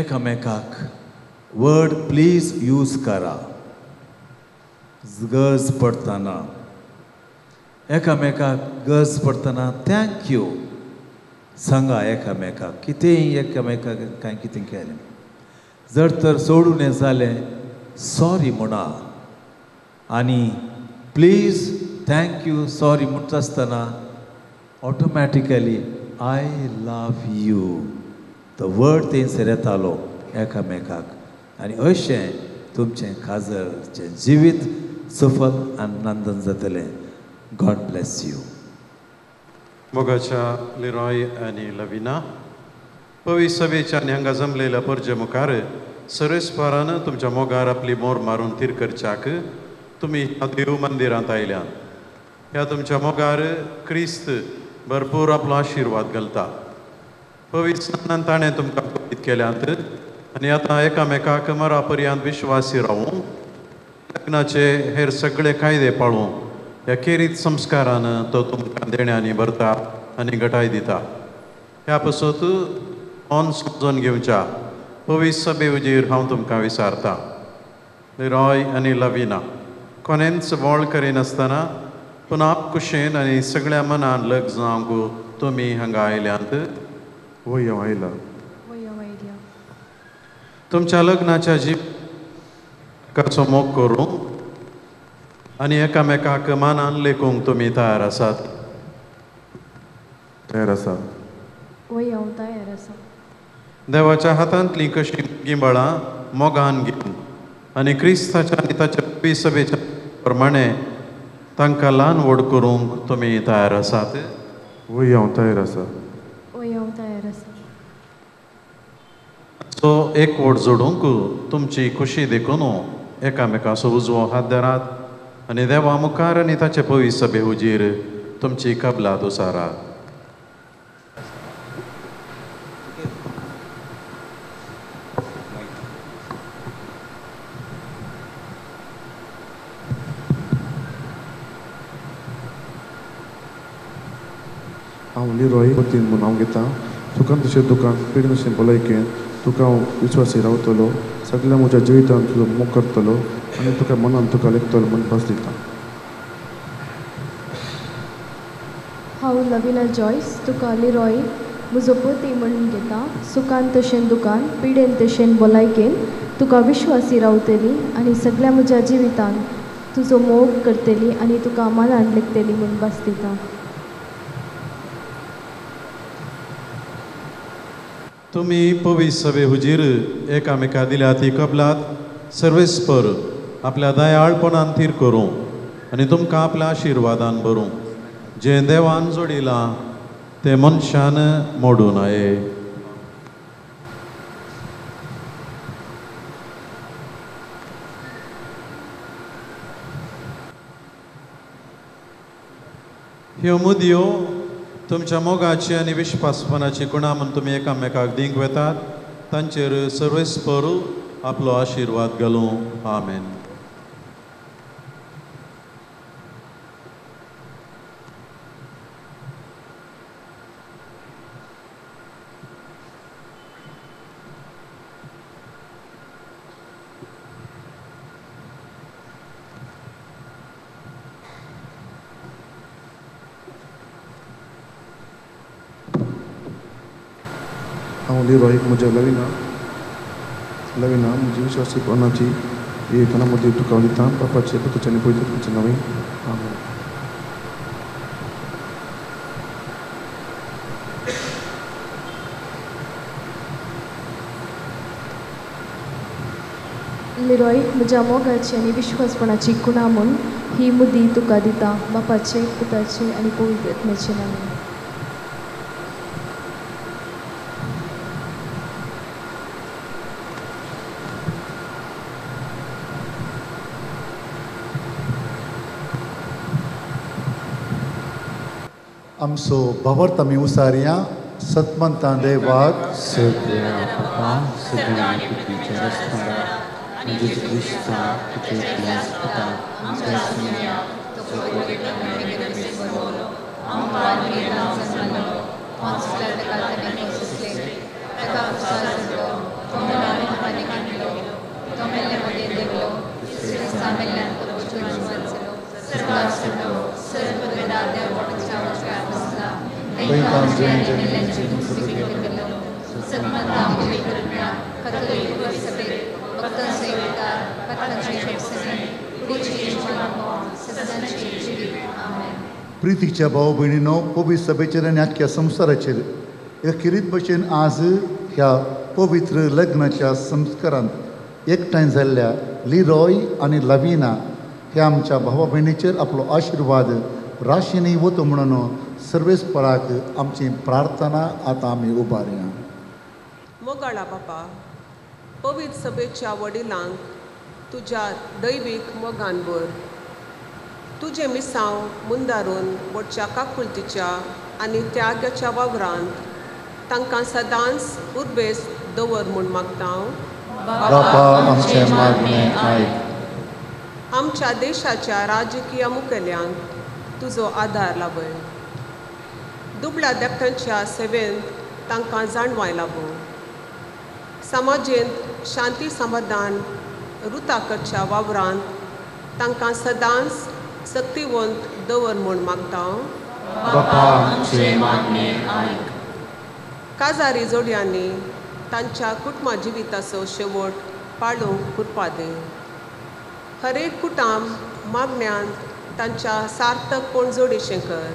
एकामेकाक वर्ड प्लीज यूज करा गरज पडटना, एकामेकाक गरज पडटना थँक्यू सांगा एकामेकाक, कितेंय एकामेकाक कांय कितें केलें. जर तर सोडून हें जालें, सॉरी म्हणा. आनी प्लीज थँक्यू सॉरी म्हणटा आसतना ऑटोमॅटिकली आय लव यू तो वर्ड थंयसर येतालो एकामेकाक. आनी अशें तुमचें काजरचें जिवीत सफल आनंदान जातलें. God bless you. मोगाच्या लिरॉय आनी लविना पवी सभेच्या हांगा जमलेल्या परजे मुखार सरस्पारान तुमच्या मोगार आपली मोर मारून तीर करच्याक तुमी देव मंदिरांत आयल्यान. ह्या तुमच्या मोगार क्रिस्त भरपूर आपलो आशिर्वाद घालता. पवित्र स्नानान ताणें तुमकां पवित्र केल्यात आनी आतां एकामेकाक मरा पर्यंत विश्वासी रावूं, लग्नाचे हेर सगळे कायदे पाळूं ह्या खेरीत संस्कारान तो तुमकां देण्यांनी भरता आनी घटाय दिता. ह्या पासत ऑन समजून घेवच्या पवित्र सभे उजेर हांव तुमकां विचारता. लिरॉय आनी लविना कोणेंच वळ करिनासतना पूण आप कुशेन आनी सगळ्या मनान लग जावंक तुमी हांगा आयल्यांत वय आयला. तुमच्या लग्नाच्या जीवनाचो मोग करूंक आनी एकामेकाक मानान लेखूंक तुमी तयार आसात? तयार आसा. वय हांव तयार आसा. देवाच्या हातांतलीं कशीं गिंबळां मोगान घेवन आनी क्रिस्ताच्या आनी ताच्या पवित्र सभेच्या प्रमाणे तांकां ल्हान व्हड करूंक तुमी तयार आसात? वय हांव तयार आसा. वय हांव तयार आसा. सो एक व्हड जोडूंक तुमची खुशी देखून एकामेकाचो उजवो हात धरात आनी देवा मुखार आनी ताचे पवित्र सभे उजेर तुमची कबलात उसारात. हांव लिरॉय वतीन म्हूण हांव घेता. तुका तशें दुकान पीड तशें भलायकेन तुका हांव विश्वासी रावतलो, सगळ्या म्हज्या जिवितान तुजो मोग करतलो आनी तुका मनान तुका लेखतलो म्हूण भास दिता. हांव लविना जॉयस तुका लिरॉय म्हजो पती म्हणून घेता. सुखान तशें दुकान पिडेन तशें भलायकेन तुका विश्वासी रावतली आनी सगळ्या म्हज्या जिवितान तुजो मोग करतली आनी तुका मनान लेखतली म्हूण भास दिता. तुमी पवित्र सभे हुजीर एकामेका दिल्यात ही कबलात सर्वेस्पर आपल्या दयाळपणान तीर करूं आनी तुमकां आपल्या आशिर्वादान भरूं. जें देवान जोडिलां तें मनशान मोडूं नये. ह्यो मुदयो तुमच्या मोगाची आनी विश्वासपणाची गुणां म्हूण तुमी एकामेकाक दिवंक वेतात. तांचेर सर्वेस्पर आपलो आशिर्वाद घालूं. आमेन. हांव लिरॉय म्हज्या लविना म्हजी विश्वासीपणाची येतना मदीं तुका हांव दिता. बापाचे पुताचे आनी पवित्र आत्म्याचे नांवान. आमेन. लिरॉय म्हज्या मोगाची आनी विश्वासपणाची गुणां म्हूण ही मुदी तुका दिता. बापाचे पुताचे आनी पवित्र आत्म्याचे नांवान. आमचो भावार्थ आमी उसारया. सतमंता देवाक सगळ्या पापां सगळ्या पृथ्वीच्या रस्त्यार म्हणजे क्रिस्ता तुजे आमच्या सुन्या प्रितीच्या भाव भयणीनो, पवित्र सभेचेर आनी आख्या संवसाराचेर अखेरीत भशेन आज ह्या पवित्र लग्नाच्या संस्कारांत एकठांय जाल्ल्या लिरॉय आनी लविना ह्या आमच्या भावा भयणीचेर आपलो आशिर्वाद राशीनी वतो म्हणून सर्वेस्पराक आमची प्रार्थना आतां आमी उबारया. मोगाळा बापा, पवित्र सभेच्या वडिलांक तुज्या दैवीक मोगान भर. तुजें मिसांव मुंदारून मोडच्या काकुळतीच्या आनी त्यागाच्या वावरांत तांकां सदांच उर्बेस दवर म्हूण मागता. बापा आमचें मागणें आयक. आमच्या देशाच्या राजकीय मुखेल्यांक तुजो आदार लाभय. दुबळ्या देपटांच्या सेवेंत तांकां जाणवाय लाभो. समाजेंत शांती समाधान रुताकच्या वावरांत तांकां सदांच सक्तिवंत दवर म्हूण मागता. काजारी जोडयांनी तांच्या कुटुंबा जिविताचो शेवट पाळूंक उरपादे. हर एक कुटुंब मागण्यांत तांच्या सार्थकपण जोडेशें कर.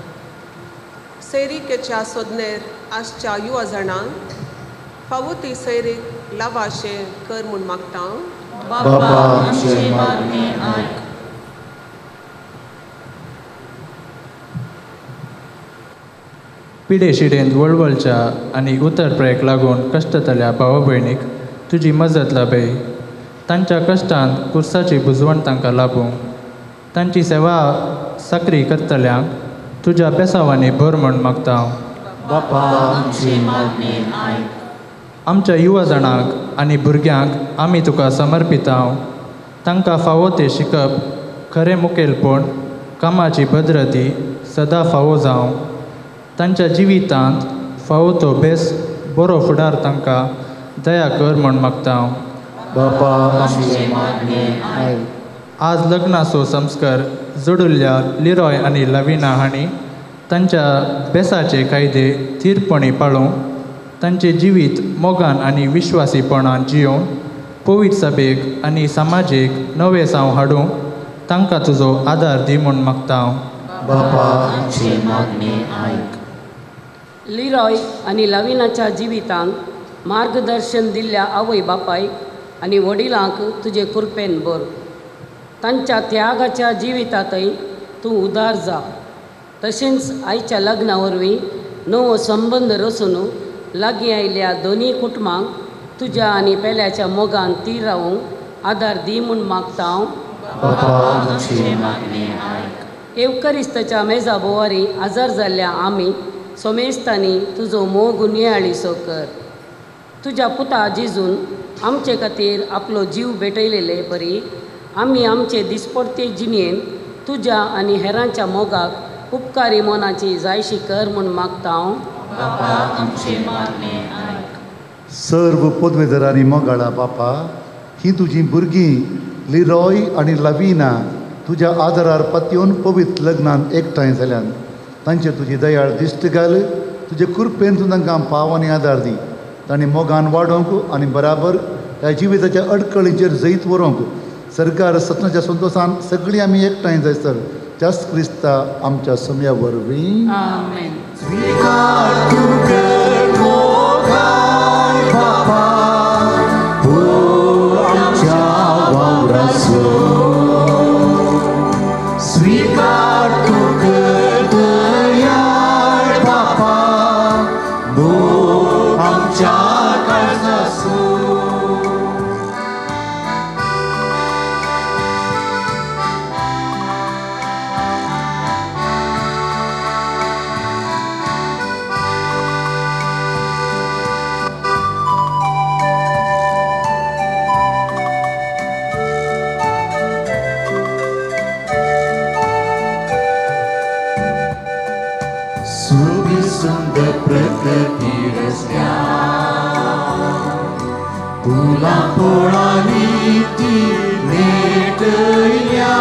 सैरीकेच्या सोदनेर आसच्या युवा जाणांक फावो ती सैरीक लावाशें कर म्हूण मागता. पिडेशिडेंत वळवळच्या आनी उतरप्रेक लागून कश्टतल्या भावा भयणीक तुजी मजत लाभय. तांच्या कश्टांत कुर्साची बुजवण तांकां लाभूं. तांची सेवा साकरी करतल्यांक तुज्या बेसावांनी भर म्हूण मागता. आमच्या युवा जाणांक आनी भुरग्यांक आमी तुका समर्पिता. तांकां फावो तें शिकप, खरें मुखेलपण, कामाची भद्रती सदां फावो जावं. तांच्या जिवितांत फावो तो बेस बरो फुडार तांकां दया कर म्हूण मागता. आज लग्नाचो संस्कार जोडुल्ल्या लिरॉय आनी लविना हांणी तांच्या बेसाचे कायदे थीरपणी पाळून तांचें जिवीत मोगान आनी विश्वासीपणान जियोवन पवित्र सभेक आनी समाजीक नवे सांव हाडूंक तांकां तुजो आदार दी म्हूण मागता. लिरॉय आनी लविनाच्या जिवितांत मार्गदर्शन दिल्ल्या आवय बापायक आनी वडिलांक तुजे कृपेन भर. तांच्या त्यागाच्या जिवितांतय तूं उदार जा. तशेंच आयच्या लग्ना वरवीं नवो संबंद रचून लागीं आयिल्ल्या दोनी कुटुंबांक तुज्या आनी पेल्याच्या मोगान ती रावूंक आदार दी म्हूण मागता. एवकरिस्ताच्या मेजा बोवारी आजार जाल्ल्या आमी सोमेस्तांनी तुजो मोग नियाळीसो कर. तुज्या पुता जेजून आमचे खातीर आपलो जीव भेटयलेले बरी आमी आमचे दिसपडते जिणेन तुज्या आनी हेरांच्या मोगाक उपकारी मोनाची जायशी कर म्हूण मागता. सर्व पदवेधरांनी मोगाळा बापा, ही तुजी भुरगीं लिरॉय आनी लविना तुज्या आदारार पातयेवन पवित्र लग्नान एकठांय जाल्यान तांचे तुजी दयाळ दिश्ट घाल. तुजे कृपेन तूं तांकां पाव आनी आदार दी. तांणी मोगान वाडोवंक आनी बराबर ह्या जिविताच्या अडकळींचेर जैत व्हरूंक सरकार सत्नाच्या संतोशान सगळीं आमी एकठांय जायसर जास्त क्रिस्ता आमच्या समया वरवीं. स्वीकार तू कर दयाळ बापा, मोग आमच्या काळजाचो. सुंदर प्रकृती रस्त्या तुला पोळाली ती मेटल्या.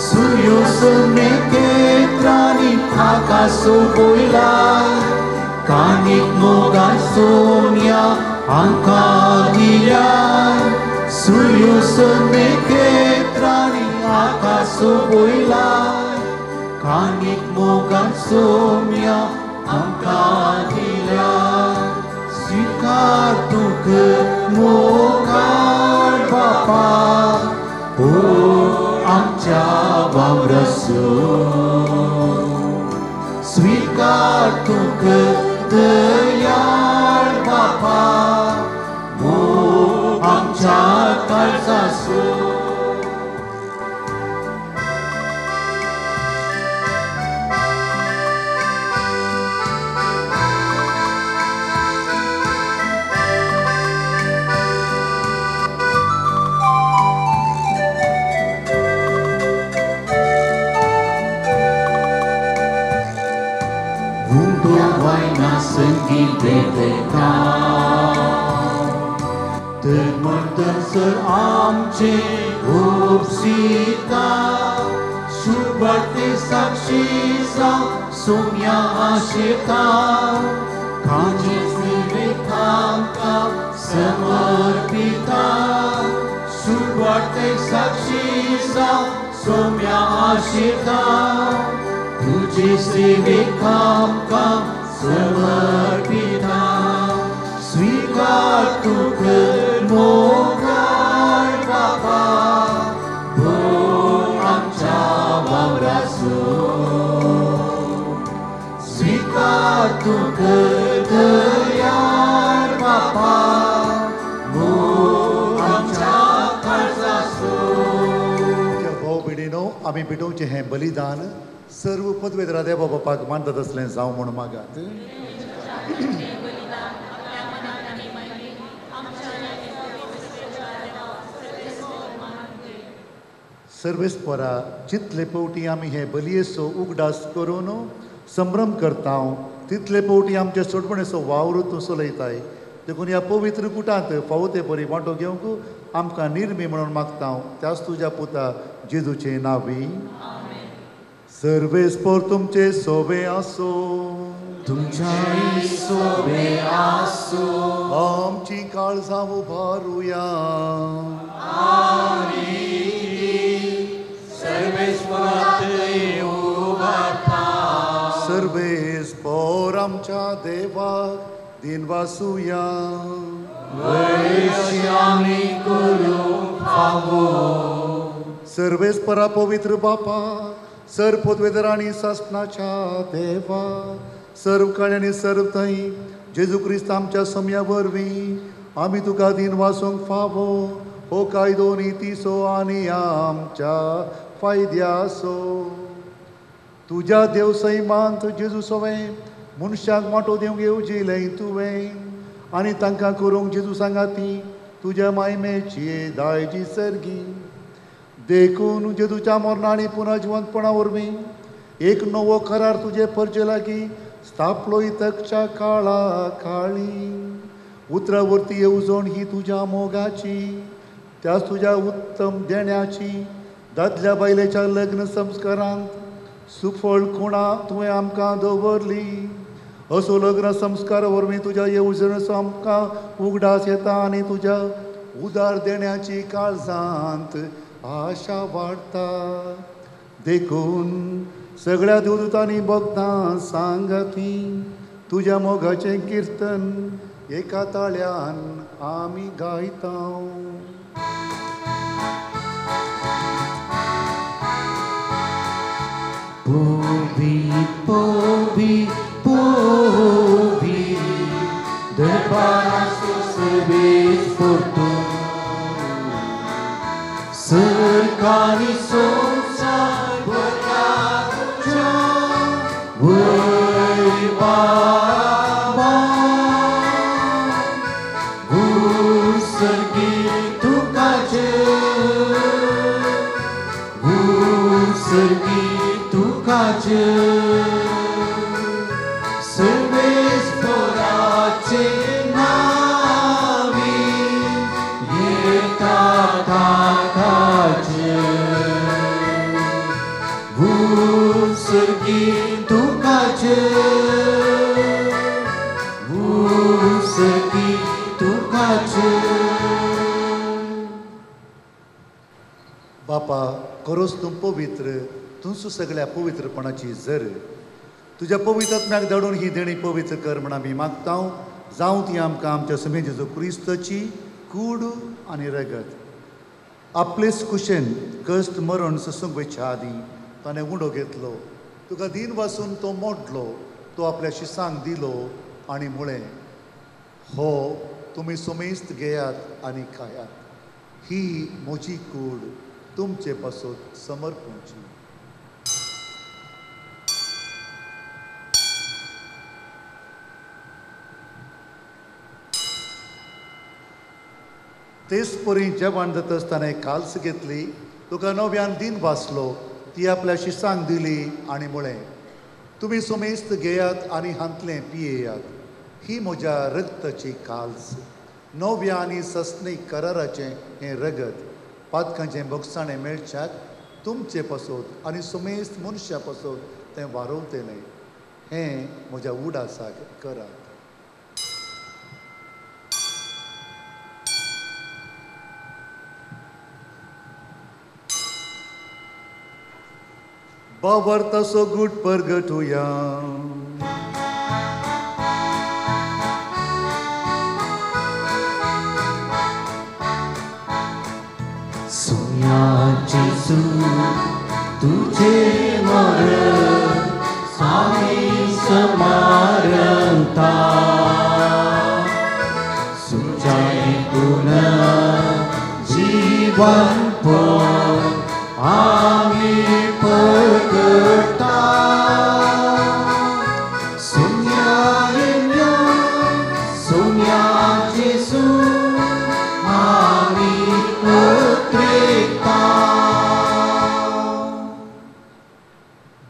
सूर्योसने केत्रांनी आकाशो बोयला. कानीक मोगा सोम्या आमकां दिल्या. सूर्योसने केत्रांनी आकाशो बोयला. कानीक मोगान सोम्या आमकां दिल्या. स्वीकार तू कर मोगान बापा, ओ आमच्या वावराचो. स्वीकार तू कर दयाळ बापा, मोग आमच्या काळजाचो. आमचे उपसिता शुभते साक्षी जाव सोम्या आशेता कांची सेवेकांका समर्पिता शुभते साक्षी जाव सोम्या आशेता तुझे सेवेकांका समर्पिता स्वीकार तू कर मोगाळ बापा भोग आमच्या वावराचो स्वीकार तू कर दयाळ बापा भोग आमच्या काळजाचो. भाव भयणीनो, आमी भेटोवचें हें बलिदान सर्व पदवेदरा देवा बापाक मानतात असलें जावं म्हूण मागात. सर्वेस्परा जितले पावटी आमी हे बलयेचो उगडास करून संभ्रम करता तितले पावटी आमचे सोडपणेचो वावर तूं चलयताय. देखून ह्या पवित्र कुटांत फावो ते बरी वांटो घेवंक आमकां निर्मी म्हणून मागता त्याच तुज्या पुता जेजूचे नांवी. सर्वेस्पर तुमचे सोबे आसो. तुमच्या सोबे आसो. आमची काळजां उबारुया. सर्वेस्पर आमच्या देवाक दिनवासुया. सर्वेस्परा पवित्र बापा सर्व पदवेदरांनी सासणाच्या देवा सर्व काळ्यांनी सर्व थंय जेजू क्रिस्त आमच्या समया वरवीं आमी तुका दिन वासूंक फावो हो कायदो नितीसो आनी आमच्या फायद्यासो. तुज्या देवसैमांत जेजू सवें मनशाक वांटो दिवंक येवजिलें तुवें आनी तांकां करूंक जेजू सांगाती तुज्या मायमेची दायजी सर्गी. देखून जेजूच्या मरणांनी पुन्हा जिवंतपणा वरवीं एक नवो करार तुजे परजे लागीं स्थापलो इतकच्या काळा काळी. उतरावरती येवजण ही तुज्या मोगाची त्याच तुज्या उत्तम देण्याची दादल्या बायलेच्या लग्न संस्कारांत सुफळ खुणा तुवें आमकां दवरली. असो लग्न संस्कार वरवीं तुज्या येवजणेचो आमकां उगडास येता आनी तुज्या उदार देण्याची काळजांत आशा वाडटा. देखून सगळ्या देवदूतांनी भक्तां सांगाती तुज्या मोगाचें किर्तन एका ताळ्यान आमी गायता. Povit, povit, povit, de paraso servis fortun, cercani sonsa băcația, voi baba, vul sărghi tu cace, vul sărghi Kace Serves porace navi Yeta kace Vul sergi tu kace Vul sergi tu kace. बापा खरोच तूं पवित्र तूं सगळ्या पवित्रपणाची जर तुज्या पवित्रात्म्याक धाडून ही देणी पवित्र कर म्हण आमी मागता. जावं ती आमकां आमच्या समेत जेजू क्रिस्ताची कूड आनी रगत. आपलेच कुशेन कश्ट मरण ससूंक वयच्या आदीं ताणें उंडो घेतलो. तुका दिन वासून तो मोडलो तो आपल्या शिसांक दिलो आनी म्हळें हो तुमी सुमेस्त घेयात आनी खायात. ही म्हजी कूड तुमचे पासत समर्पणची. तेच परी जेवण जाता आसतना काल्स घेतली तुका नव्यान दिन वाचलो ती आपल्या शिसांक दिली आनी म्हळें तुमी सुमेस्त घेयात आनी हांतलें पियेयात. ही म्हज्या रक्ताची काल्स नव्या आनी सस्नीक कराराचें हें रगत पातकांचें बगसाणें मेळच्याक तुमचे पासत आनी समेस्त मनशां पासत तें वारोवतलें हें म्हज्या उडासाक करात. बावर तसो गुट परगटुया. सोया जेजू तुझे मरण आम्ही समारंता सुजाईतून जीवन पण आम्ही परगटा सोन्या जेजू आम्ही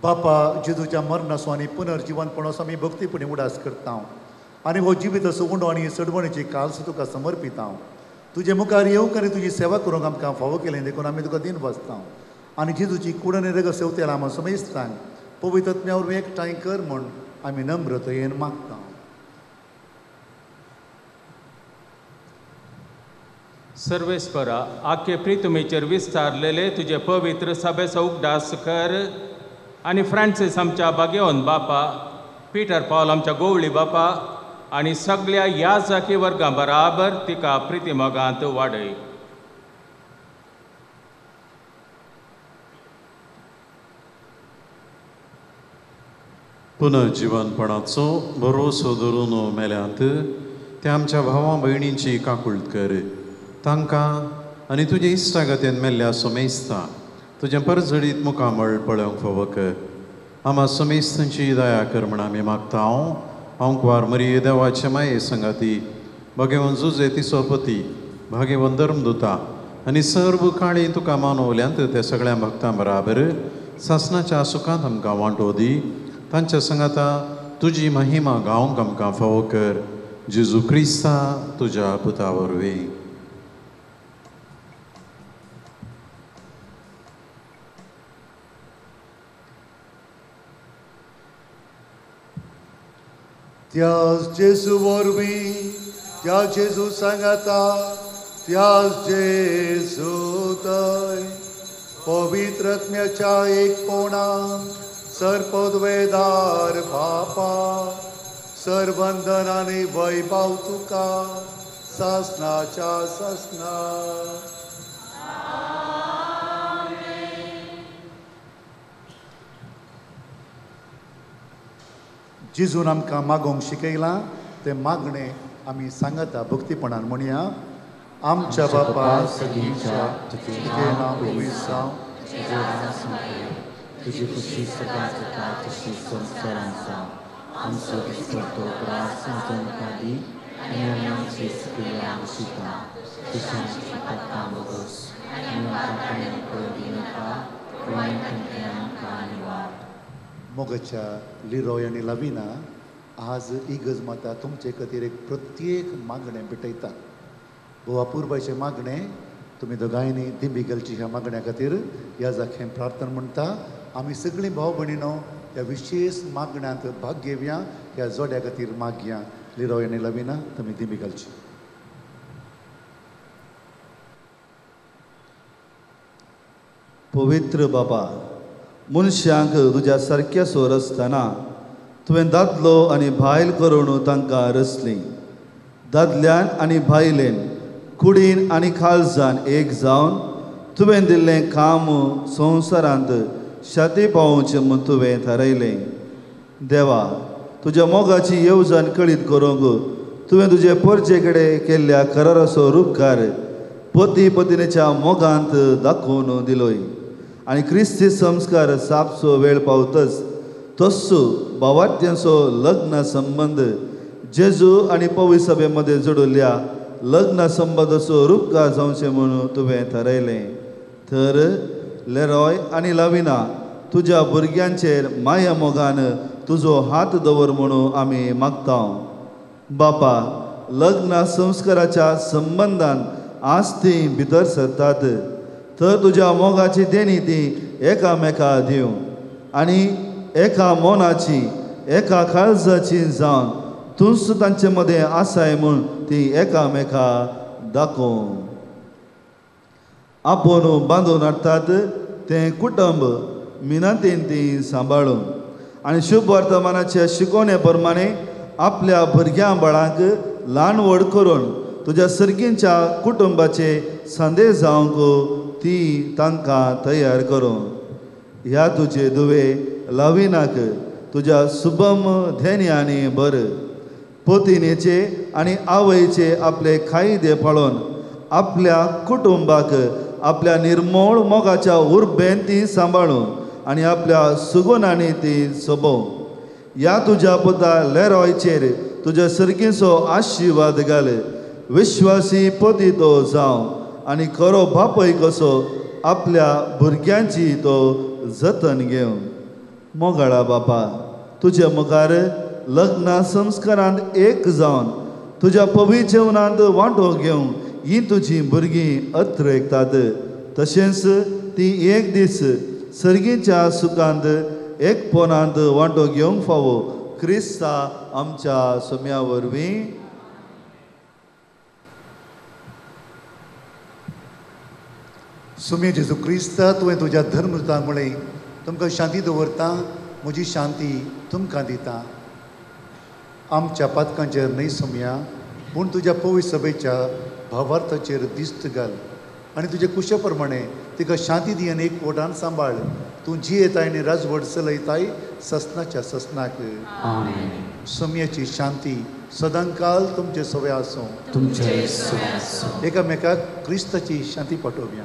बापा जेजूच्या मरणासो आनी पुनर्जीवनपणासो आमी भक्तीपणी उडास करता आनी हो जिवीत असो उंडो आनी सडवणीची काल्स तुका समर्पिता. तुजे मुखार येवंक आनी तुजी सेवा करूंक आमकां फावो केलें देखून आमी तुका दिन बसता आनी जेजूची कूड आनी रगत सेवतेला आमी समेस्तांक पवित्र आत्म्यावर एकठांय कर म्हूण आमी नम्रतयेन मागता. सर्वेस्परा आख्खे प्रितुमेचेर विस्तारलेले तुजे पवित्र सभेचो उगडास कर आनी फ्रांसीस आमच्या बागेवन बापा, पिटर पॉल आमच्या गोवळी बापा आनी सगळ्या याजकी वर्गां बराबर तिका प्रितिमोगांत वाडय. पुनर्जीवनपणाचो भरोसो धरून मेल्यांत त्या आमच्या भावां भयणींची काकुळट कर. तांकां आनी तुजे इश्टागतीन मेल्ल्या समेस्ता तुजें परजडीत मुखामळ पळोवंक फावो कर. आमा समेस्तांची दया कर म्हण आमी मागता. हांव कुंवार मरिये देवाचे माये संगाती भगेवन जुजे तिसो पती भागेवन धर्मदुता आनी सर्व काळी तुका मानवल्यांत त्या सगळ्या भक्तां बराबर सासणाच्या सुखांत आमकां वांटो दी. तांच्या संगाता तुजी महिमा गावंक आमकां फावो कर. जेजू क्रिस्ता तुज्या पुता वरवीं. त्याच जेजू वरवीं त्या जेजू सांगाता त्याच जेजू थंय पवित्र आत्म्याच्या एकपणान सरपदवेदार बापा सरबंधन आनी वैभव तुका सासणाच्या सासना. जेजून आमकां मागोवंक शिकयलां तें मागणें आमी सांगता भक्तीपणान म्हणया. आमच्या बापा सगळींच्या तुजें नांव पवित्र जावं, तुजें राज येवं, तुजी खुशी सदांच जाता तशी संवसारांत जावं. आमचो दिसतो त्रास आमकां दी आनी आमी आमची चुकल्या शिता तशी पातकां बगस आनी आमकां कोणें पळोवंक नाका वायट आमकां निवाड. मोगाच्या लिरोय आनी लविना आज इगज माता तुमचे खातीर एक प्रत्येक मागणें भेटयता. वो अपूर्वाचें मागणें तुमी दोगांयनी दिंबिगलची ह्या मागण्या खातीर ह्या जाखें प्रार्थना म्हणटा. आमी सगळीं भाव भयणीनो ह्या विशेश मागण्यांत भाग घेवया. ह्या जोड्या खातीर मागया. लिरोय आनी लविना तुमी दिंबिगलची. पवित्र बाबा, मनशांक तुज्या सारक्या सोर आसतना तुवें दादलो आनी बायल करून तांकां रचली. दादल्यान आनी बायलेन कुडीन आनी काळजान एक जावन तुवें दिल्लें काम संवसारांत शाती पावोवचें म्हूण तुवें थारायलें. देवा, तुज्या मोगाची येवजण कळीत करूंक तुवें तुजे परजे कडेन केल्ल्या कराराचो रूपकार पती पत्नीच्या मोगांत दाखोवन दिलोय. आनी क्रिस्ती संस्कार सापचो वेळ पावतच तस्सो भावार्थ्यांचो लग्न संबंध जेजू आनी पवित्र सभे मदें जोडल्या लग्न संबंधाचो रूपकार जावचें म्हणून तुवें थारायलें. तर लेरोय आनी लविना तुज्या भुरग्यांचेर माया मोगान तुजो हात दवर म्हणून आमी मागता. बापा, लग्न संस्काराच्या संबंधान आज ती भितर सरतात तर तुज्या मोगाची देणी ती एकामेका दिवं आनी एका मोनाची एका काळजाची जावन तूंच तांचे मदें आसाय म्हूण ती एकामेका दाखोवं. आपूण बांदून हाडटात तें कुटुंब मिनतीन ती सांबाळून आनी शुभ वर्तमानाच्या शिकोवणे प्रमाणे आपल्या भुरग्यां बाळांक ल्हान व्हड करून तुज्या सर्गींच्या कुटुंबाचे संदेश जावंक ती तांकां तयार करूं. ह्या तुजे दुवे लाविनाक तुज्या शुभम धेन्य आनी बर पोतिनेचे आनी आवयचे आपले खायदे पाळोवन आपल्या कुटुंबाक आपल्या निर्मळ मोगाच्या उर्बेन ती सांबाळूं आनी आपल्या सुगुणांनी ती सोबोव. ह्या तुज्या पुता लेरॉयचेर तुज्या सर्गीचो आशिर्वाद घाल. विश्वासी पोती तो जावं आनी खरो बापय कसो आपल्या भुरग्यांची तो जतन घेवं. मोगाळा बापा तुज्या मुखार लग्न संस्कारांत एक जावन तुज्या पवित्र जेवणांत वांटो घेवंक ही तुजी भुरगीं अत्रेकतात. तशेंच ती एक दीस सर्गीच्या सुखांत एकपणांत वांटो घेवंक फावो क्रिस्ता आमच्या सोम्या वरवीं. सुमे जेजू क्रिस्ता तुवें तुज्या धर्मदूतां मुळे तुमकां शांती दवरता. म्हजी शांती तुमकां दिता. आमच्या पातकांचेर न्हय सुमया पूण तुज्या पवित्र सभेच्या भावार्थाचेर दिश्ट घाल आनी तुजे कुशे प्रमाणे तिका शांती दी आनी एकवटान सांबाळ. तूं जी येताय आनी राजवट चलयताय ससनाच्या ससनाक. सुमयाची शांती सदांकाल तुमचे सवे आसूं. एकामेकाक क्रिस्ताची शांती पाठोवया.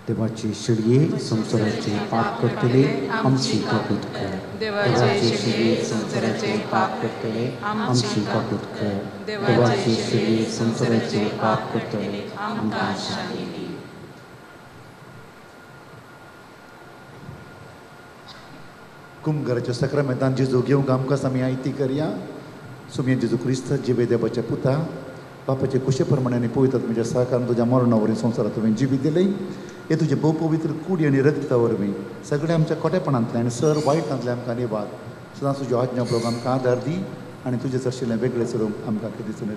देवाची शिडये संसाराचे पाप करतले आमची काकूट कर. देवाची शिडये संसाराचे पाप करतले आमची काकूट कर. देवाची शिडये संसाराचे पाप करतले आमकां शांती दी. कुंभकाराच्या सक्रामेंतान जेजू घेवंक आमकां आमी आयती करया. सुमया जेजू क्रिस्त जिवे देवाच्या पुता बापाचे कुशे प्रमाणे आनी पवित्र तुमच्या सहकारान तुज्या मरणा वरवीं संवसारांत तुवें जिवीत दिलें. हे तुजे भोव पवित्र कूड आनी रक्ता वरवीं सगळे आमच्या कोटेपणांतल्यान आनी सर वायटांतल्यान आमकां निवार. सदांच तुज्यो आज्ञा प्रभू आमकां आदार दी आनी तुजें चरशिल्लें वेगळें चलोवंक आमकां कधीच न्हय.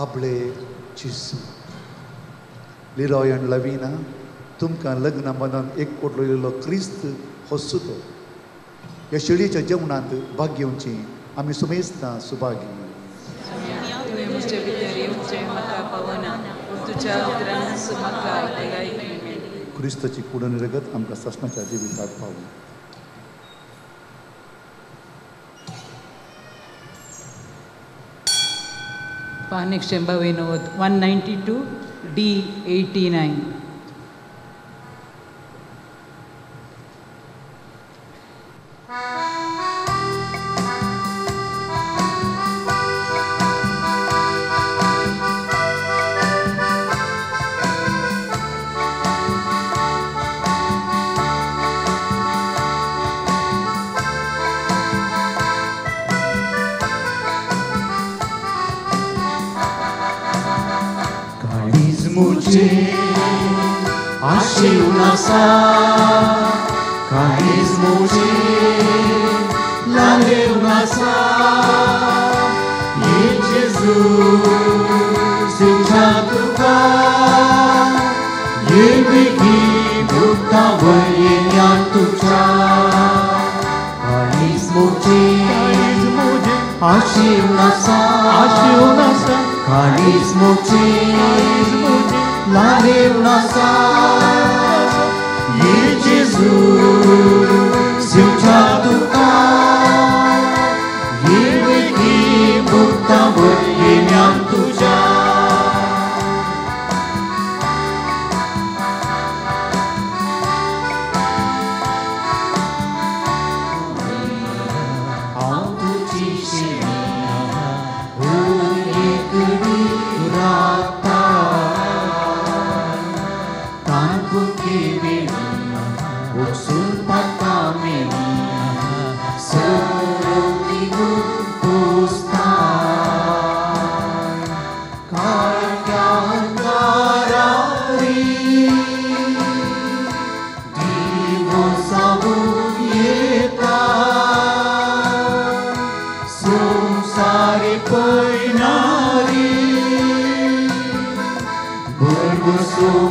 आपले जेजू लिरॉय आनी लविना तुमकां लग्न बंदान एक कोटलो क्रिस्त हो सुतो ह्या शिडयेच्या जेवणांत भाग घेवची आमी सुमेस्तां सुभागी. क्रिस्ताची कूड आनी रगत आमकां ससनाच्या जिवितांत पावूं. पानीक 192 D89. मुझे आशिव नसा काहीच मुझे लालेव नसा. ये जेजू तुझ्या तुका ये बेगी भुक्ता वयल्या तुझ्या काहीच मुझे आशिव नसा काहीच मुझे लालेव नसा. ये जेजू तुझ्या तुका ये बेगी भुक्ता वयल्या तुझ्या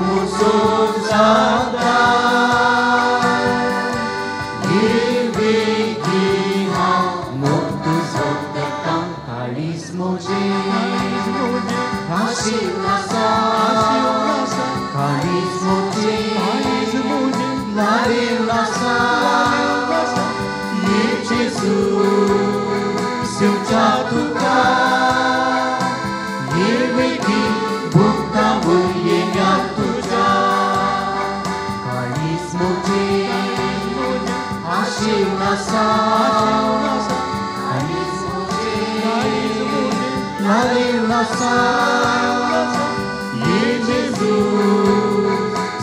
muso zada Yeveki ha moktu zokta halis moje Hasil nasa halis moje Lare nasa Ye Jesus Seu jatuka Yeveki bukta buryenya tuja Kalis moje Hasil nasa Kalis moje Lare nasa Ye Jesus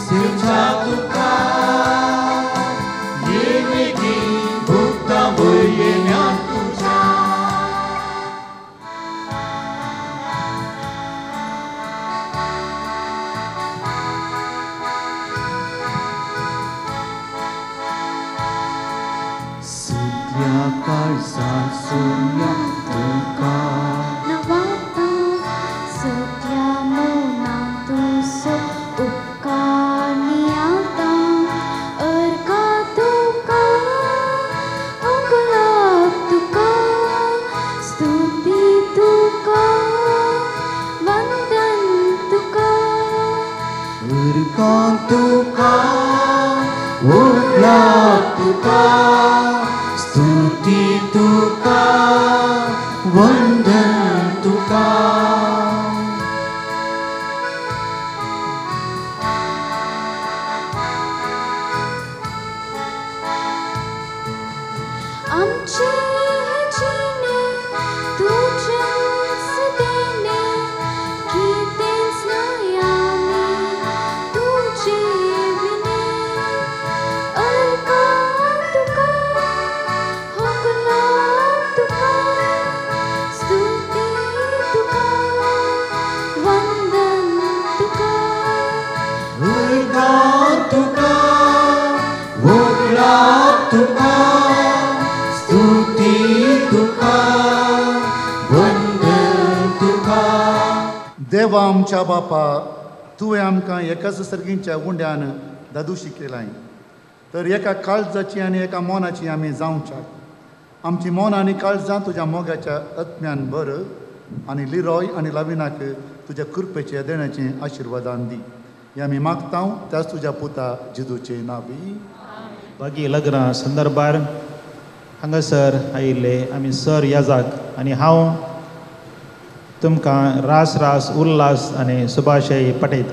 Seu jatuka Yeveki bukta buryenya tuja Karsan surya tekar Nawata setiamu nantusuk ukaniata erkatuka angkelak tuka stuti tuka vandan tuka erkatuka uklak tuka Stuti tuka, vandan tuka आमचे जिणे तुझ्याच देणे कितेच नाही आम्ही तुझे विणे अलका तुका होकला तुका स्तुती तुका वंदन तुका अलका तुका वोकला तुका स्तुती तुका वंदन तुका देवा आमच्या बापा तुवें आमकां एकाच सर्गीच्या उंड्यान दादूशी केलाय तर एका काळजाची आनी एका मोनाची आमी जावच्यात आमची मोन आनी काळजां तुज्या मोगाच्या आत्म्यान भर आनी लिरोय आनी लाविनाक तुज्या कृपेचे देण्याचें आशिर्वादान दी हे आमी मागता त्याच तुज्या पुता जिजूचे नावी बाकी लग्ना संदर्भार हांगासर आयिल्ले आमी सर याजाक आनी हांव तुमकां रास रास उल्हास आनी सुभाशय पटयत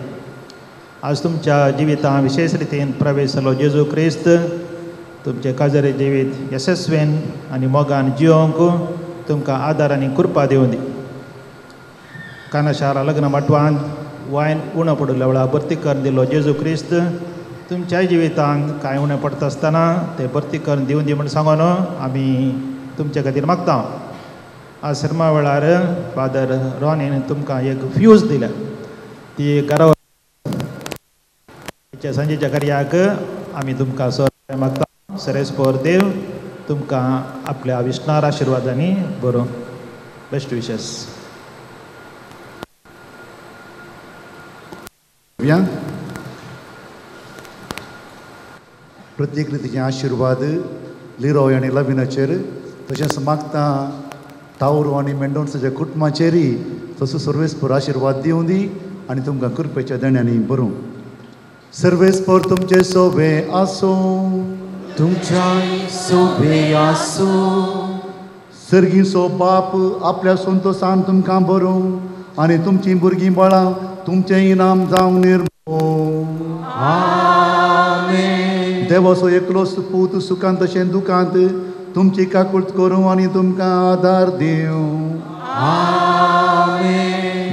आज तुमच्या जिवितां विशेष रितीन प्रवेश जालो जेजू क्रिस्त तुमचे काजरे जिवीत यशस्वीन आनी मोगान जियोंक तुमकां आदार आनी कृपा दिवं दी काना शारा लग्न मटवांत वायन उणो पडल्या वेळार भरती करून दिलो जेजू क्रिस्त तुमच्या जिवितांत कांय उणें पडटा आसतना ते भरती करून दिवन दी म्हण सांगून आमी तुमचे खातीर मागता आज शर्मा वेळार फादर रॉनीन तुमकां एक फ्यूज दिल्या ती घरा सांजेच्या कार्याक आमी तुमकां सर मागता सरेस्पोर देव तुमकां आपल्या विश्णार आशिर्वादांनी बरो बेस्ट विशेस प्रत्येक रितीचे आशिर्वाद लिरोय आनी लविनाचेर तशेंच मागता तावरो आनी मेंडोन्साच्या कुटुंबाचेरय तसो सर्वेस्पर आशिर्वाद दिवं दी आनी तुमकां कृपेच्या देण्यानी बरो सर्वेस्पर तुमचे सोबे आसो तुमच्या सोबे आसो सर्गीचो बाप आपल्या संतोषान तुमकां बरो आनी तुमची भुरगीं बाळां तुमचें इनाम जावं निर्मो देवाचो एकलोच पूत सुखांत तशें दुखांत तुमची काकूट करूं आनी तुमकां आदार दिवं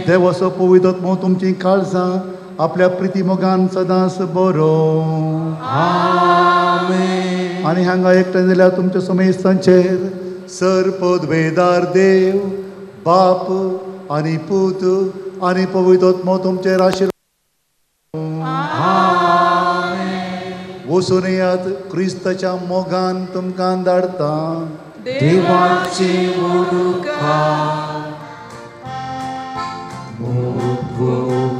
देवाचो पवित्र आत्मो तुमची काळजां आपल्या प्रिती मोगान सदांच बरो आनी हांगा एकठांय जाल्यार तुमच्या समेस्तांचेर सर पदवेदार देव बाप आनी पूत आनी पवित्र आत्मो तुमचेर आशिर्वाद वचून येयात क्रिस्ताच्या मोगान तुमकां धाडटा देवाचे मोडुका मोगो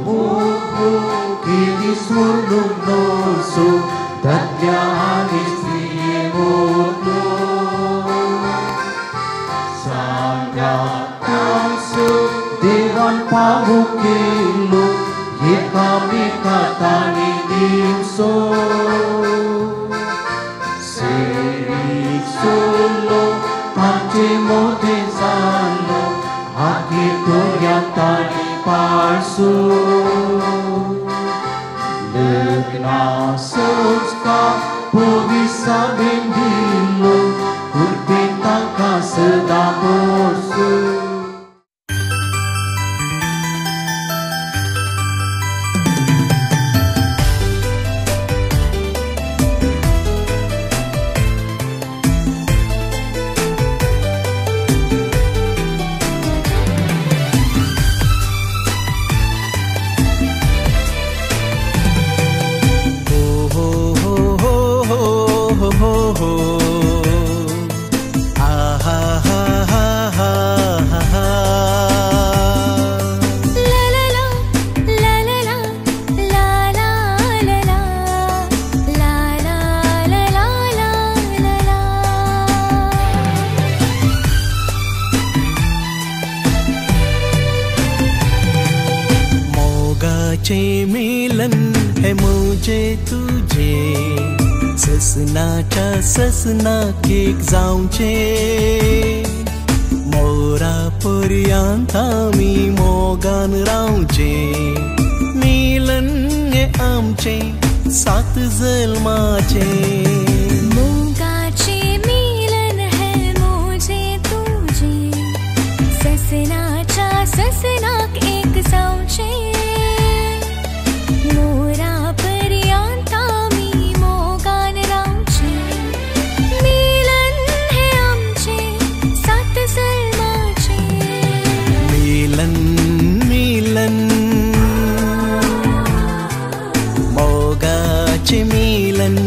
मोगो Surnumnoso Datyani Sriyemotno Sangyatasu Devan Pavukilo Yekamikatani Dimso Serik Solo Ante Modezalo Akito Yatani Parso Legna Soska Povisa Bendilo Kurpetaka Sedaborso ससना केक जाऊचे मोरा पर्यंत आमी मोगान रावचे मिलन हे आमचे सात जल्माचे मोगाचे मिलन है मुझे तुझे ससनाच्या ससनाक एक जाऊचे मोरा पर्यंत आमी मोगान रावचे मिलन हे आमचे सात जल्माचे मिलन मिलन मोगाचे मिलन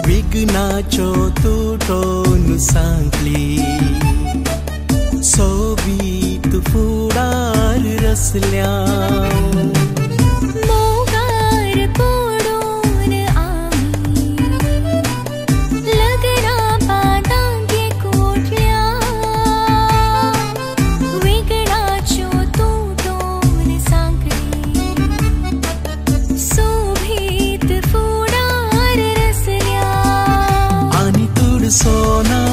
विघ्नाच्यो तुटोन सांगली सोबीत फुडार रसल्या मोगार पडून आमी लग्ना बांदांक एकवटल्या विघ्नाच्यो तुटोन सांगली सोबीत फुडार रसल्या आणि तुड सोना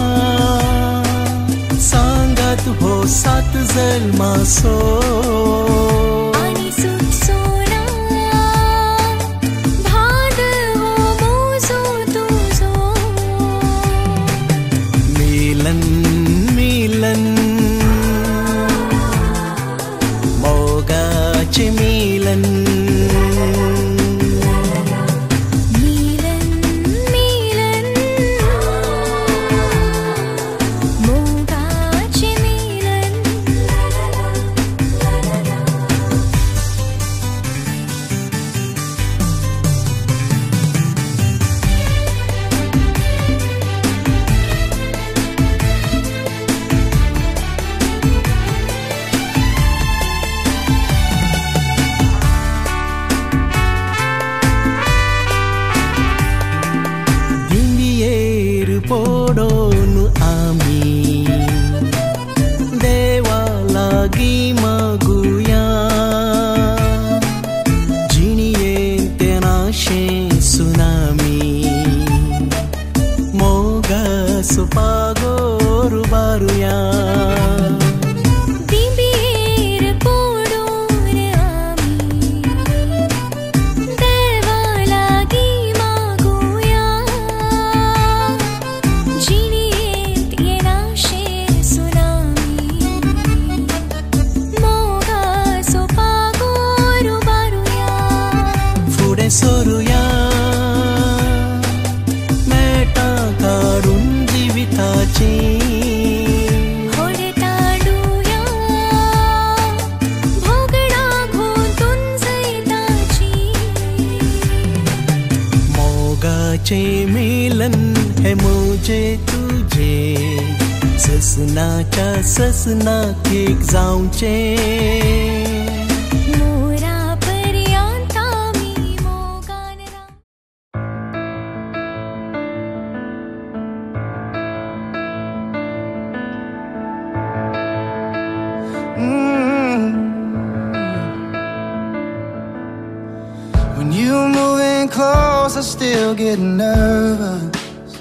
सांगात हो सात जल्मासो आणि सुख सोना भाद हो मोजो तुझो मिलन मिलन मोगाचे मिलन पडून आमी देवा लागी मागुया जिणयेन ते नाशे सुनामी मोगास पागोर बारुया दिंबीर पडून आमी देवा मिलन है मुझे तुझे ससनाच्या ससनाक एक जावचे मोरा पर्यंत मी मोगान When you moving close, I still get nervous.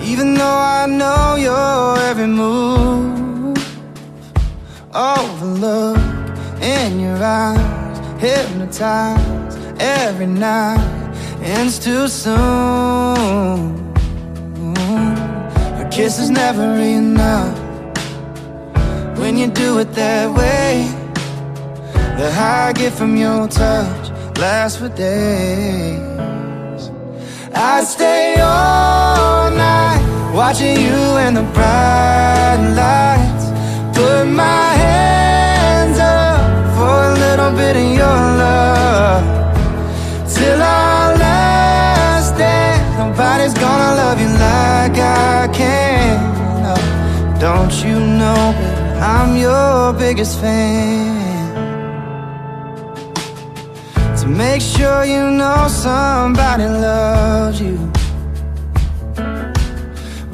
Even though I know your every move. Oh, the look in your eyes, hypnotized every night, ends too soon. A kiss is never enough when you do it that way. The high I get from your touch lasts for days. I'd stay all night watching you in the bright lights. Put my hands up for a little bit of your love. Till our last dance, nobody's gonna love you like I can. Oh, don't you know I'm your biggest fan? To make sure you know somebody loves you.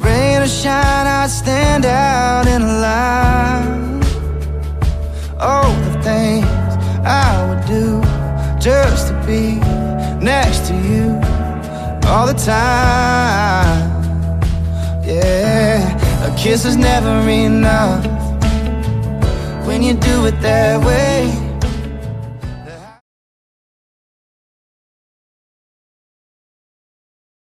Rain or shine, I'd stand out in a line. Oh, the things I would do just to be next to you all the time. Yeah, a kiss is never enough when you do it that way.